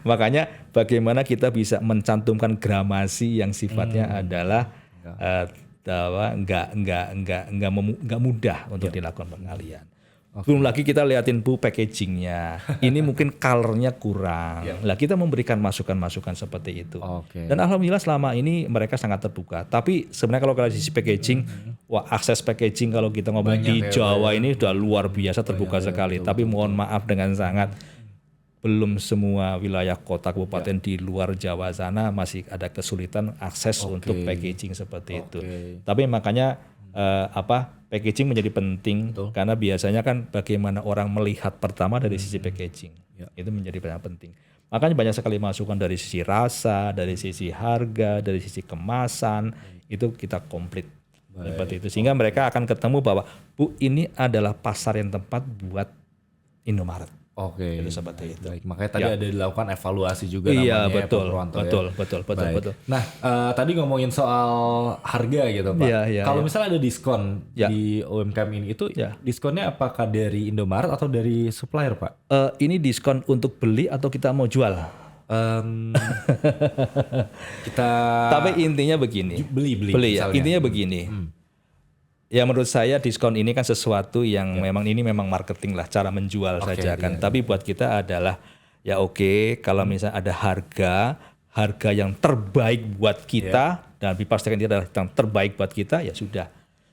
Makanya bagaimana kita bisa mencantumkan gramasi yang sifatnya adalah nggak mudah untuk dilakukan pengalian. Belum lagi kita liatin Bu packagingnya. Ini mungkin colornya kurang. Lah kita memberikan masukan-masukan seperti itu. Dan alhamdulillah selama ini mereka sangat terbuka. Tapi sebenarnya kalau dari sisi packaging, akses packaging kalau kita ngomong di Jawa ini sudah luar biasa terbuka sekali. Tapi mohon maaf dengan sangat belum semua wilayah kota kabupaten di luar Jawa sana masih ada kesulitan akses untuk packaging seperti itu. Tapi makanya packaging menjadi penting karena biasanya kan bagaimana orang melihat pertama dari sisi packaging itu menjadi sangat penting. Makanya banyak sekali masukan dari sisi rasa, dari sisi harga, dari sisi kemasan itu kita komplit seperti itu sehingga mereka akan ketemu bahwa Bu ini adalah pasar yang tepat buat Indomaret. Itu seperti itu. Baik, makanya tadi ada dilakukan evaluasi juga namanya betul. Nah, tadi ngomongin soal harga gitu Pak. Kalau misalnya ada diskon di UMKM ini itu diskonnya apakah dari Indomaret atau dari supplier Pak? Ini diskon untuk beli atau kita mau jual? Tapi intinya begini. Beli ya. Intinya begini. Ya menurut saya diskon ini kan sesuatu yang memang marketing lah, cara menjual saja kan. Tapi buat kita adalah kalau misalnya ada harga yang terbaik buat kita dan dipastikan itu adalah yang terbaik buat kita ya sudah.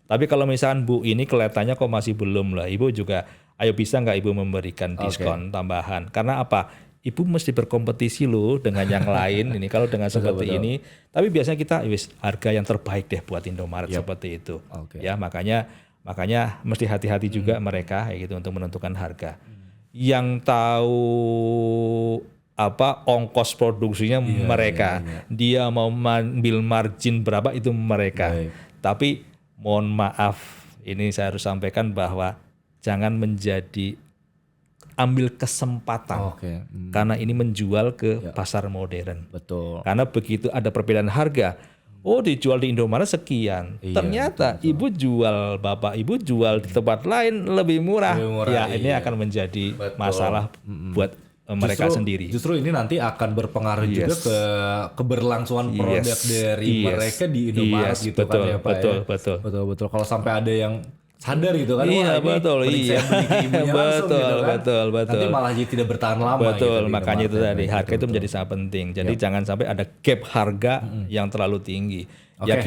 Tapi kalau misalkan Bu ini kelihatannya kok masih belum lah, Ibu juga ayo bisa nggak Ibu memberikan diskon tambahan? Karena apa? Ibu mesti berkompetisi loh dengan yang lain ini kalau dengan seperti ini. Tapi biasanya kita harga yang terbaik deh buat Indomaret seperti itu. Ya makanya mesti hati-hati juga mereka kayak gitu untuk menentukan harga. Yang tahu ongkos produksinya mereka. Dia mau ambil margin berapa itu mereka. Tapi mohon maaf ini saya harus sampaikan bahwa jangan ambil kesempatan karena ini menjual ke pasar modern. Betul. Karena begitu ada perbedaan harga, Oh dijual di Indomaret sekian. Iya, Ternyata bapak ibu jual di tempat lain lebih murah. Ya ini akan menjadi masalah buat mereka sendiri. Justru ini nanti akan berpengaruh juga ke keberlangsungan produk dari mereka di Indomaret gitu betul, kan ya Pak. Betul. Kalau sampai ada yang sadar gitu kan, iya betul, saya beli ke ibunya langsung gitu kan. betul. Nanti malah jadi tidak bertahan lama. Betul, gitu, makanya itu tadi harga itu menjadi sangat penting. Jadi jangan sampai ada gap harga yang terlalu tinggi. Ya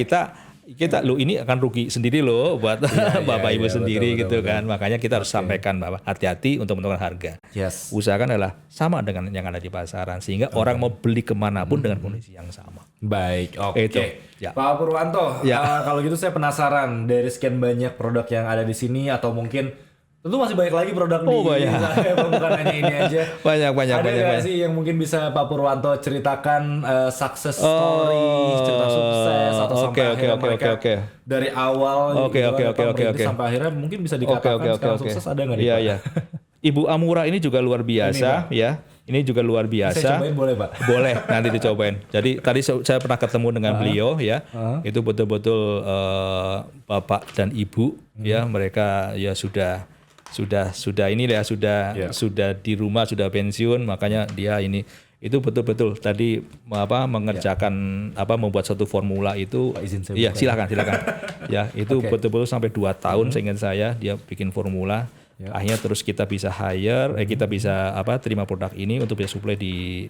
kita lo ini akan rugi sendiri loh buat bapak ibu sendiri gitu kan. Makanya kita harus sampaikan bahwa hati-hati untuk menentukan harga. Usahakan adalah sama dengan yang ada di pasaran sehingga orang mau beli kemanapun dengan kondisi yang sama. Baik, oke. Ya. Pak Purwanto, kalau gitu saya penasaran dari sekian banyak produk yang ada di sini atau mungkin tentu masih banyak lagi produk di saya, bukan hanya ini aja. Banyak. Ada nggak sih yang mungkin bisa Pak Purwanto ceritakan success story, cerita sukses atau sampai akhirnya mereka dari awal sampai akhirnya mungkin bisa dikatakan sekarang sukses, ada nggak nih Pak? Iya. Ibu Amura ini juga luar biasa ya. Ini juga luar biasa. Saya cobain boleh Pak? Boleh, nanti dicobain. Jadi tadi saya pernah ketemu dengan beliau ya. Itu betul-betul bapak dan ibu ya, mereka ya sudah ini ya sudah di rumah, sudah pensiun, makanya dia ini itu betul-betul tadi mengerjakan membuat satu formula itu. Iya, silakan. Ya, itu betul-betul sampai 2 tahun seingat saya dia bikin formula. Akhirnya terus kita bisa kita bisa terima produk ini untuk bisa supply di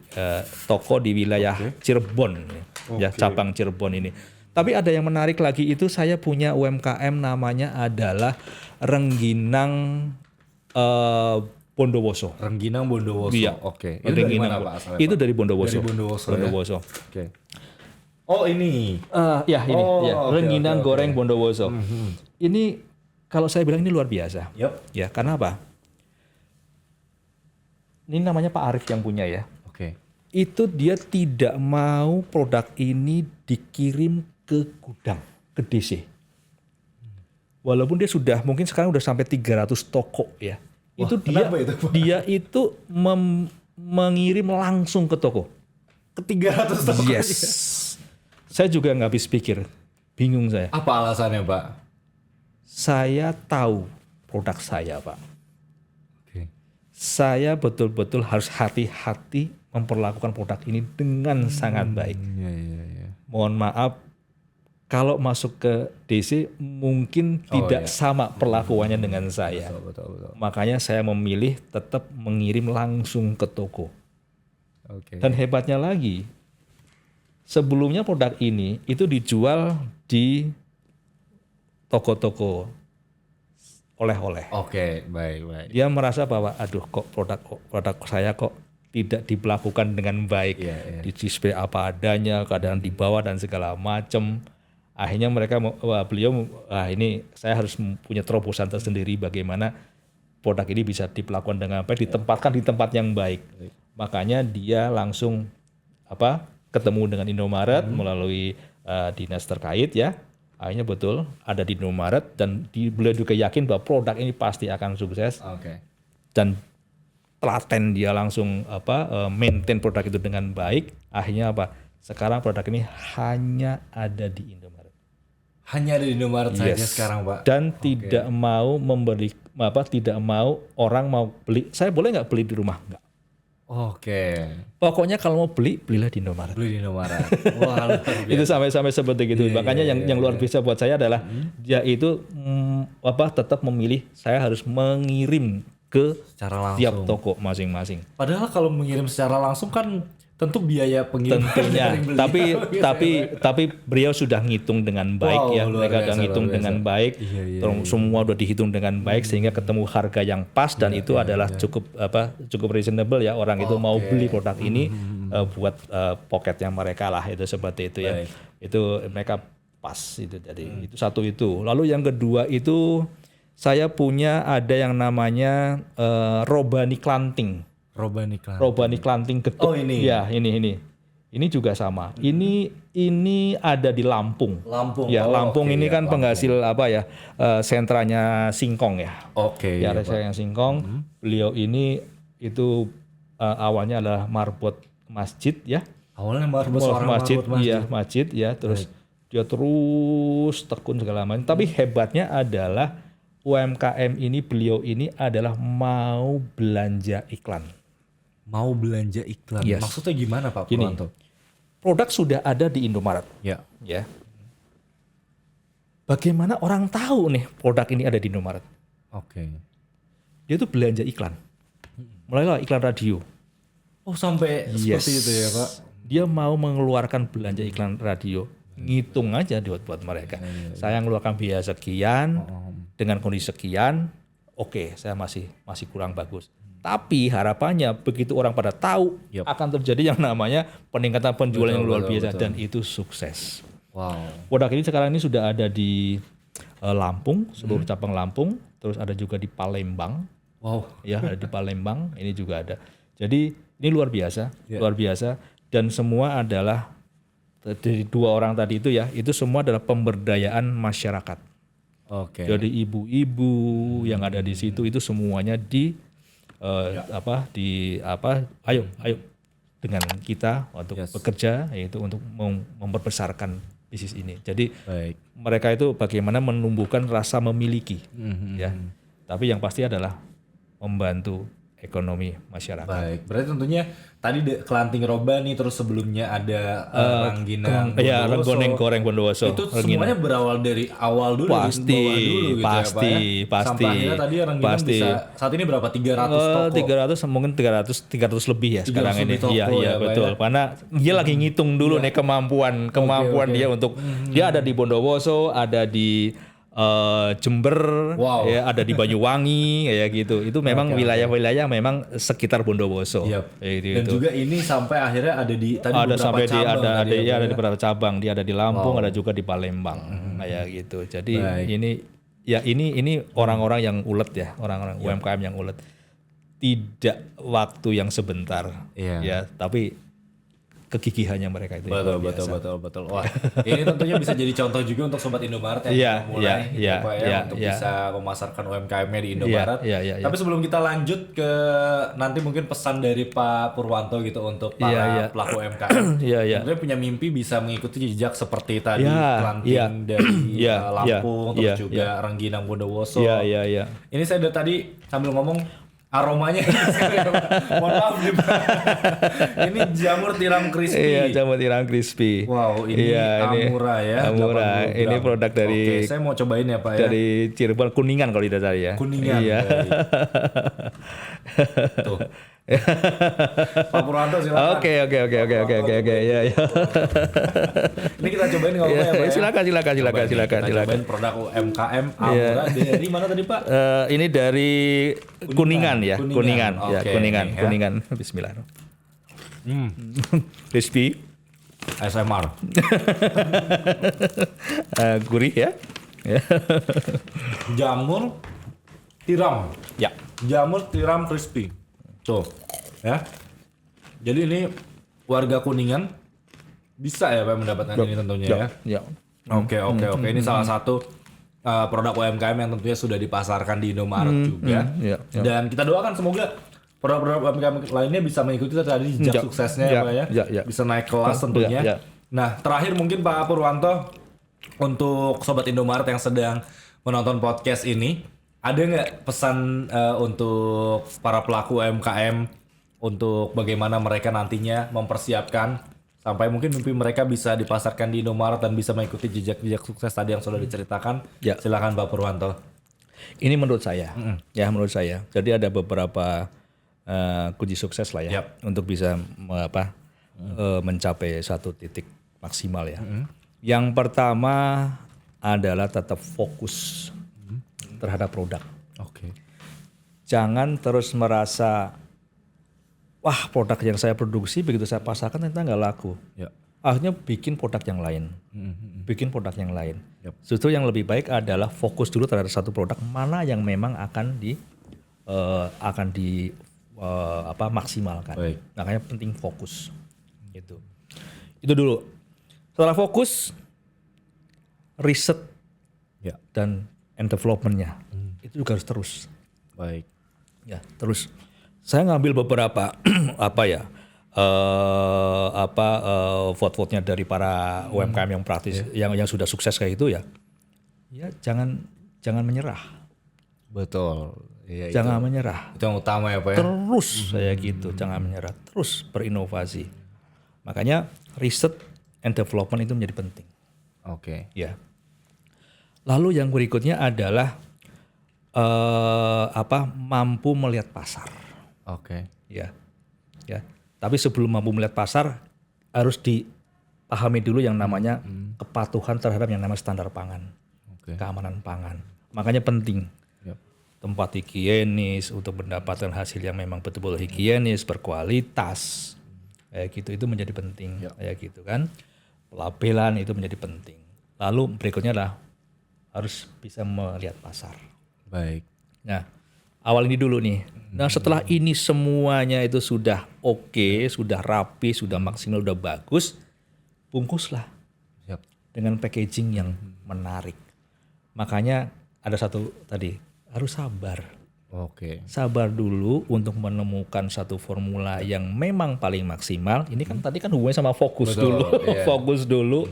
toko di wilayah Cirebon ya, cabang Cirebon ini. Tapi ada yang menarik lagi, itu saya punya UMKM namanya adalah Rengginang Bondowoso. Rengginang Bondowoso. Iya. Oke. Itu dari mana Pak asalnya? Itu dari Bondowoso. Dari Bondowoso. Oke. Oh ini. Ini. Rengginang goreng Bondowoso. Ini kalau saya bilang ini luar biasa. Ya, karena apa? Ini namanya Pak Arif yang punya ya. Itu dia tidak mau produk ini dikirim ke gudang, ke DC. Walaupun dia sudah mungkin sekarang udah sampai 300 toko ya. Wah, itu dia itu mengirim langsung ke toko. Ke 300 toko. Yes. Saya juga nggak habis pikir. Bingung saya. Apa alasannya, Pak? Saya tahu produk saya, Pak. Saya betul-betul harus hati-hati memperlakukan produk ini dengan sangat baik. Mohon maaf, kalau masuk ke DC mungkin tidak sama perlakuannya dengan saya. Betul. Makanya saya memilih tetap mengirim langsung ke toko. Dan hebatnya lagi, sebelumnya produk ini itu dijual di toko-toko oleh-oleh. Baik. Dia merasa bahwa aduh kok produk saya kok tidak diperlakukan dengan baik. Di display apa adanya, keadaan di bawah dan segala macam. Akhirnya beliau ini saya harus punya terobosan tersendiri bagaimana produk ini bisa diperlakukan dengan baik, ditempatkan di tempat yang baik. Makanya dia langsung ketemu dengan Indomaret melalui dinas terkait ya. Akhirnya betul ada di Indomaret dan beliau juga yakin bahwa produk ini pasti akan sukses. Dan telaten dia langsung maintain produk itu dengan baik. Akhirnya sekarang produk ini hanya ada di Indomaret. Hanya ada di Indomaret saja sekarang, Pak. Dan tidak mau memberi tidak mau orang mau beli. Saya boleh nggak beli di rumah? Nggak. Pokoknya kalau mau belilah di Indomaret. Beli di Indomaret. Wah, itu sampai seperti gitu. Makanya yang luar biasa buat saya adalah dia itu tetap memilih saya harus mengirim ke tiap toko masing-masing. Padahal kalau mengirim secara langsung kan tentu biaya pengiriman. Tentunya. tapi beliau sudah ngitung dengan baik ya. Mereka sudah ngitung dengan baik. Semua sudah dihitung dengan baik sehingga ketemu harga yang pas dan itu adalah cukup reasonable ya, orang itu mau beli produk ini buat pocketnya mereka lah, itu seperti itu ya. Itu mereka pas itu. Jadi itu satu itu. Lalu yang kedua itu saya punya ada yang namanya Robani Klanting. Robani Klanting getuk. Ini. Ya, ini. Ini juga sama. Ini ada di Lampung. Lampung ini kan penghasil sentranya singkong ya. Sentranya singkong. Beliau ini itu awalnya adalah marbot masjid ya. Awalnya marbot masjid. Iya, masjid ya. Terus dia terus tekun segala macam. Tapi hebatnya adalah UMKM ini, beliau ini adalah mau belanja iklan. Mau belanja iklan. Yes. Maksudnya gimana Pak Gini, Purwanto? produk sudah ada di Indomaret. Ya. Ya. Bagaimana orang tahu nih produk ini ada di Indomaret? Oke. Dia tuh belanja iklan. Mulailah iklan radio. Oh sampai seperti itu ya Pak? Dia mau mengeluarkan belanja iklan radio. Ngitung aja buat mereka. Saya ngeluarkan biaya sekian, dengan kondisi sekian, oke, saya masih kurang bagus. Tapi harapannya begitu orang pada tahu, akan terjadi yang namanya peningkatan penjualan yang luar biasa. Dan itu sukses. Wow. Produk ini sekarang ini sudah ada di Lampung, seluruh cabang Lampung, terus ada juga di Palembang. Wow. Ya, ada di Palembang, ini juga ada. Jadi ini luar biasa, luar biasa, dan semua adalah dari 2 orang tadi itu ya, itu semua adalah pemberdayaan masyarakat. Oke. Jadi ibu-ibu yang ada di situ itu semuanya ayo dengan kita untuk bekerja, yaitu untuk memperbesarkan bisnis ini. Jadi mereka itu bagaimana menumbuhkan rasa memiliki, ya. Tapi yang pasti adalah membantu ekonomi masyarakat. Baik, berarti tentunya tadi Kelanting Robani, terus sebelumnya ada Rangginang Bondowoso. Ya, Renggoneng Goreng Bondowoso. Itu semuanya berawal dari awal dulu, pasti, dulu gitu pasti, ya Pak ya? pasti. Sampai akhirnya tadi Rangginang bisa, saat ini berapa? 300 toko? 300 mungkin 300 lebih ya sekarang ini. Toko, Iya, betul. Karena dia lagi ngitung dulu nih kemampuan dia untuk dia ada di Bondowoso, ada di Jember, ya, ada di Banyuwangi, kayak gitu. Itu memang wilayah-wilayah memang sekitar Bondowoso. Dan juga ini sampai akhirnya ada di tadi ada beberapa sampai cabang. Ada di beberapa cabang. Dia ada di Lampung, ada juga di Palembang, kayak gitu. Jadi ini orang-orang yang ulet ya, orang-orang UMKM yang ulet. Tidak waktu yang sebentar, ya, tapi kegigihannya mereka itu. Betul. Wah, ini tentunya bisa jadi contoh juga untuk sobat Indomaret yang mulai untuk bisa memasarkan UMKM-nya di Indomaret. Tapi sebelum kita lanjut ke nanti mungkin pesan dari Pak Purwanto gitu untuk para pelaku UMKM. Tentunya punya mimpi bisa mengikuti jejak seperti tadi Kelanting dari Lampung, terus juga Rengginang Bondowoso. Ini saya dari tadi sambil ngomong aromanya mohon maaf nih Pak. Ini jamur tiram crispy. Iya, jamur tiram crispy. Wow, ini Amura ya. Amura. Ini produk dari. Oke, saya mau cobain ya Pak ya. Dari Cirebon, Kuningan kalau tidak salah ya. Kuningan. Iya. Tuh. Pak Purwanto silakan. Oke. Ya. Ini kita cobain kalau ya Pak ya. Silakan. Cobain produk UMKM Amura dari mana tadi Pak? Ini dari Kuningan ya. Kuningan. Kuningan. Bismillah. Crispy. ASMR. Gurih ya. Jamur tiram. Ya. Jamur tiram crispy. Tuh, ya. Jadi ini warga Kuningan bisa ya Pak mendapatkan ini tentunya ya. Oke. Ini salah satu produk UMKM yang tentunya sudah dipasarkan di Indomaret juga. Dan kita doakan semoga produk-produk UMKM lainnya bisa mengikuti tadi jejak suksesnya ya Pak ya. Bisa naik kelas tentunya. Nah, terakhir mungkin Pak Purwanto untuk sobat Indomaret yang sedang menonton podcast ini, ada nggak pesan untuk para pelaku UMKM untuk bagaimana mereka nantinya mempersiapkan sampai mungkin mimpi mereka bisa dipasarkan di Indomaret dan bisa mengikuti jejak-jejak sukses tadi yang sudah diceritakan? Silakan Pak Purwanto. Ini menurut saya, menurut saya. Jadi ada beberapa kunci sukses lah ya untuk bisa mencapai satu titik maksimal ya. Yang pertama adalah tetap fokus terhadap produk. Jangan terus merasa wah produk yang saya produksi begitu saya pasarkan ternyata nggak laku. Akhirnya bikin produk yang lain. Justru yang lebih baik adalah fokus dulu terhadap satu produk mana yang memang akan maksimalkan. Makanya penting fokus. Gitu. Itu dulu. Setelah fokus, riset dan development-nya itu juga harus terus. Ya, terus. Saya ngambil beberapa vote-vote-nya dari para UMKM yang praktis, yang sudah sukses kayak itu ya jangan menyerah. Betul. Iya, Jangan menyerah. Itu yang utama ya Pak ya. Terus saya gitu, jangan menyerah, terus berinovasi. Makanya riset and development itu menjadi penting. Oke. Ya. Lalu yang berikutnya adalah mampu melihat pasar. Oke. Ya. Tapi sebelum mampu melihat pasar harus dipahami dulu yang namanya kepatuhan terhadap yang namanya standar pangan, keamanan pangan. Makanya penting tempat higienis untuk mendapatkan hasil yang memang betul-betul higienis, berkualitas, kayak gitu itu menjadi penting, kayak gitu kan. Pelabelan itu menjadi penting. Lalu berikutnya adalah harus bisa melihat pasar. Baik. Nah, awal ini dulu nih. Nah, setelah ini semuanya itu sudah oke, sudah rapi, sudah maksimal, sudah bagus, bungkuslah dengan packaging yang menarik. Makanya ada satu tadi, harus sabar. Oke. Sabar dulu untuk menemukan satu formula yang memang paling maksimal. Ini kan tadi kan hubungannya sama fokus. Betul, dulu, iya. fokus dulu.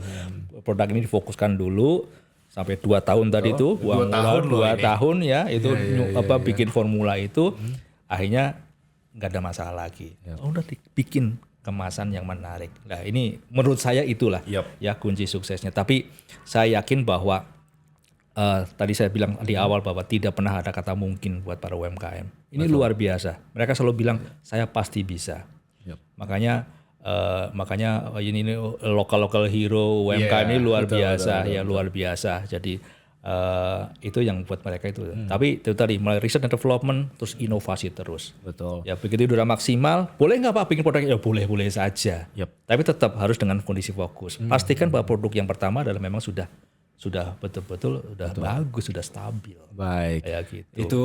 Produk ini difokuskan dulu sampai 2 tahun tadi itu, buang modal 2 tahun ya, itu bikin formula itu, akhirnya nggak ada masalah lagi. Udah bikin kemasan yang menarik. Nah ini menurut saya itulah ya kunci suksesnya. Tapi saya yakin bahwa tadi saya bilang di awal bahwa tidak pernah ada kata mungkin buat para UMKM. Ini luar biasa. Mereka selalu bilang saya pasti bisa. Makanya ini lokal hero UMKM ini luar biasa, luar biasa. Jadi itu yang buat mereka itu. Tapi itu tadi mulai riset dan development, terus inovasi terus. Betul. Ya begitu udah maksimal, boleh nggak Pak bikin produk? Ya boleh saja. Tapi tetap harus dengan kondisi fokus. Pastikan bahwa produk yang pertama adalah memang sudah betul-betul bagus, sudah stabil. Baik. Kayak gitu. Itu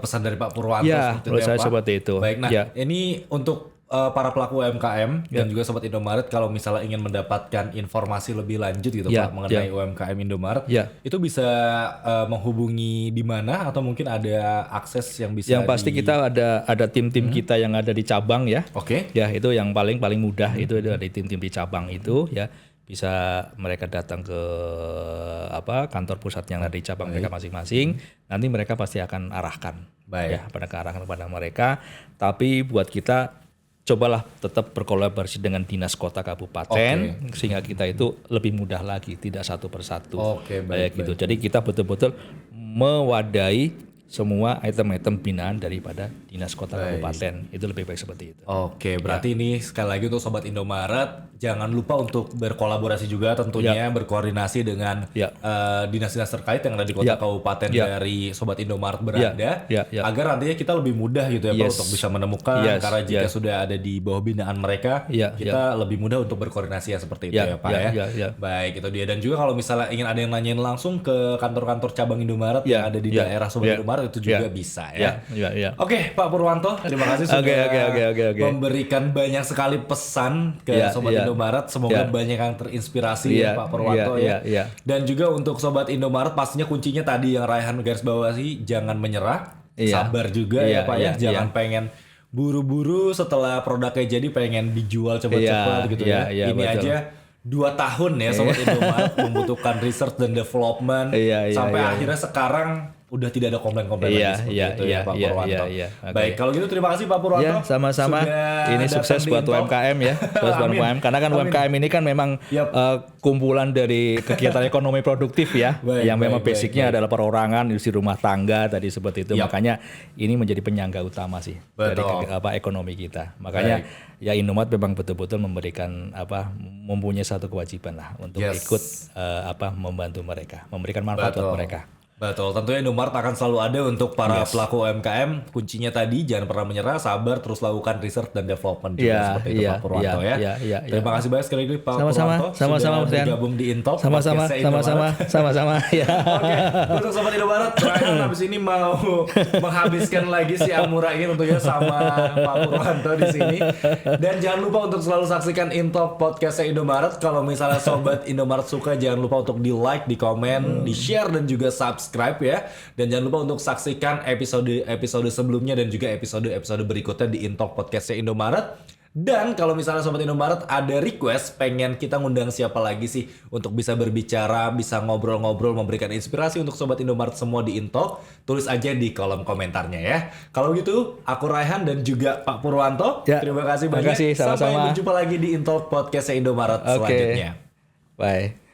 pesan dari Pak Purwanto. Ya, menurut saya seperti itu. Baik, nah ini untuk para pelaku UMKM dan juga Sobat Indomaret kalau misalnya ingin mendapatkan informasi lebih lanjut gitu Pak mengenai UMKM Indomaret, itu bisa menghubungi di mana atau mungkin ada akses yang bisa Yang pasti kita ada tim-tim kita yang ada di cabang ya. Ya, itu yang paling mudah itu ada di tim-tim di cabang itu ya. Bisa mereka datang ke kantor pusat yang ada di cabang mereka masing-masing. Nanti mereka pasti akan arahkan ya, arahkan kepada mereka. Tapi buat kita cobalah tetap berkolaborasi dengan dinas kota kabupaten sehingga kita itu lebih mudah lagi, tidak satu persatu. Kayak gitu. Jadi kita betul-betul mewadahi semua item-item binaan daripada dinas kota kabupaten. Itu lebih baik seperti itu. Berarti ini sekali lagi untuk Sobat Indomaret jangan lupa untuk berkolaborasi juga tentunya berkoordinasi dengan dinas-dinas terkait yang ada di kota kabupaten dari Sobat Indomaret berada agar nantinya kita lebih mudah gitu ya Pak untuk bisa menemukan karena jika sudah ada di bawah binaan mereka kita lebih mudah untuk berkoordinasi seperti itu ya Pak ya. Baik, itu dia. Dan juga kalau misalnya ingin ada yang nanyain langsung ke kantor-kantor cabang Indomaret yang ada di daerah Sobat Indomaret itu juga bisa ya. Oke, Pak Purwanto, terima kasih sudah memberikan banyak sekali pesan ke Sobat Indomaret. Semoga banyak yang terinspirasi ya Pak Purwanto ya. Dan juga untuk Sobat Indomaret pastinya kuncinya tadi yang Raihan garis bawahi, jangan menyerah, sabar juga ya Pak ya. Jangan pengen buru-buru setelah produknya jadi pengen dijual cepat-cepat gitu ya. Ini betul. Aja 2 tahun ya Sobat Indomaret membutuhkan research dan development sampai akhirnya sekarang udah tidak ada komplain-komplain lagi seperti itu ya Pak Purwanto. Baik, kalau gitu terima kasih Pak Purwanto. Sama-sama. Ini sukses buat UMKM ya. Sukses buat UMKM karena kan UMKM ini kan memang kumpulan dari kegiatan ekonomi produktif ya. Yang memang basicnya adalah perorangan, industri rumah tangga tadi seperti itu. Makanya ini menjadi penyangga utama sih dari ekonomi kita. Makanya ya Indomaret memang betul-betul memberikan mempunyai satu kewajiban lah untuk ikut membantu mereka, memberikan manfaat buat mereka. Betul, tentunya Indomaret akan selalu ada untuk para pelaku UMKM. Kuncinya tadi jangan pernah menyerah, sabar, terus lakukan research dan development juga seperti itu Pak Purwanto ya. Terima kasih banyak sekali lagi Pak Purwanto sudah bergabung di Intalk. Sama-sama ya. Oke, untuk Sobat Indomaret, Raihan habis ini mau menghabiskan lagi si Amura ini tentunya sama Pak Purwanto di sini. Dan jangan lupa untuk selalu saksikan Intalk podcastnya Indomaret. Kalau misalnya Sobat Indomaret suka, jangan lupa untuk di like, di komen, di share dan juga subscribe ya. Dan jangan lupa untuk saksikan episode sebelumnya dan juga episode berikutnya di Intalk podcastnya Indomaret. Dan kalau misalnya Sobat Indomaret ada request pengen kita ngundang siapa lagi sih untuk bisa berbicara, bisa ngobrol-ngobrol, memberikan inspirasi untuk Sobat Indomaret semua di Intalk, tulis aja di kolom komentarnya ya. Kalau gitu, aku Raihan dan juga Pak Purwanto. Ya, Terima kasih terima banyak. kasih, Sampai sama-sama. berjumpa lagi di Intalk Podcast Indomaret selanjutnya. Bye.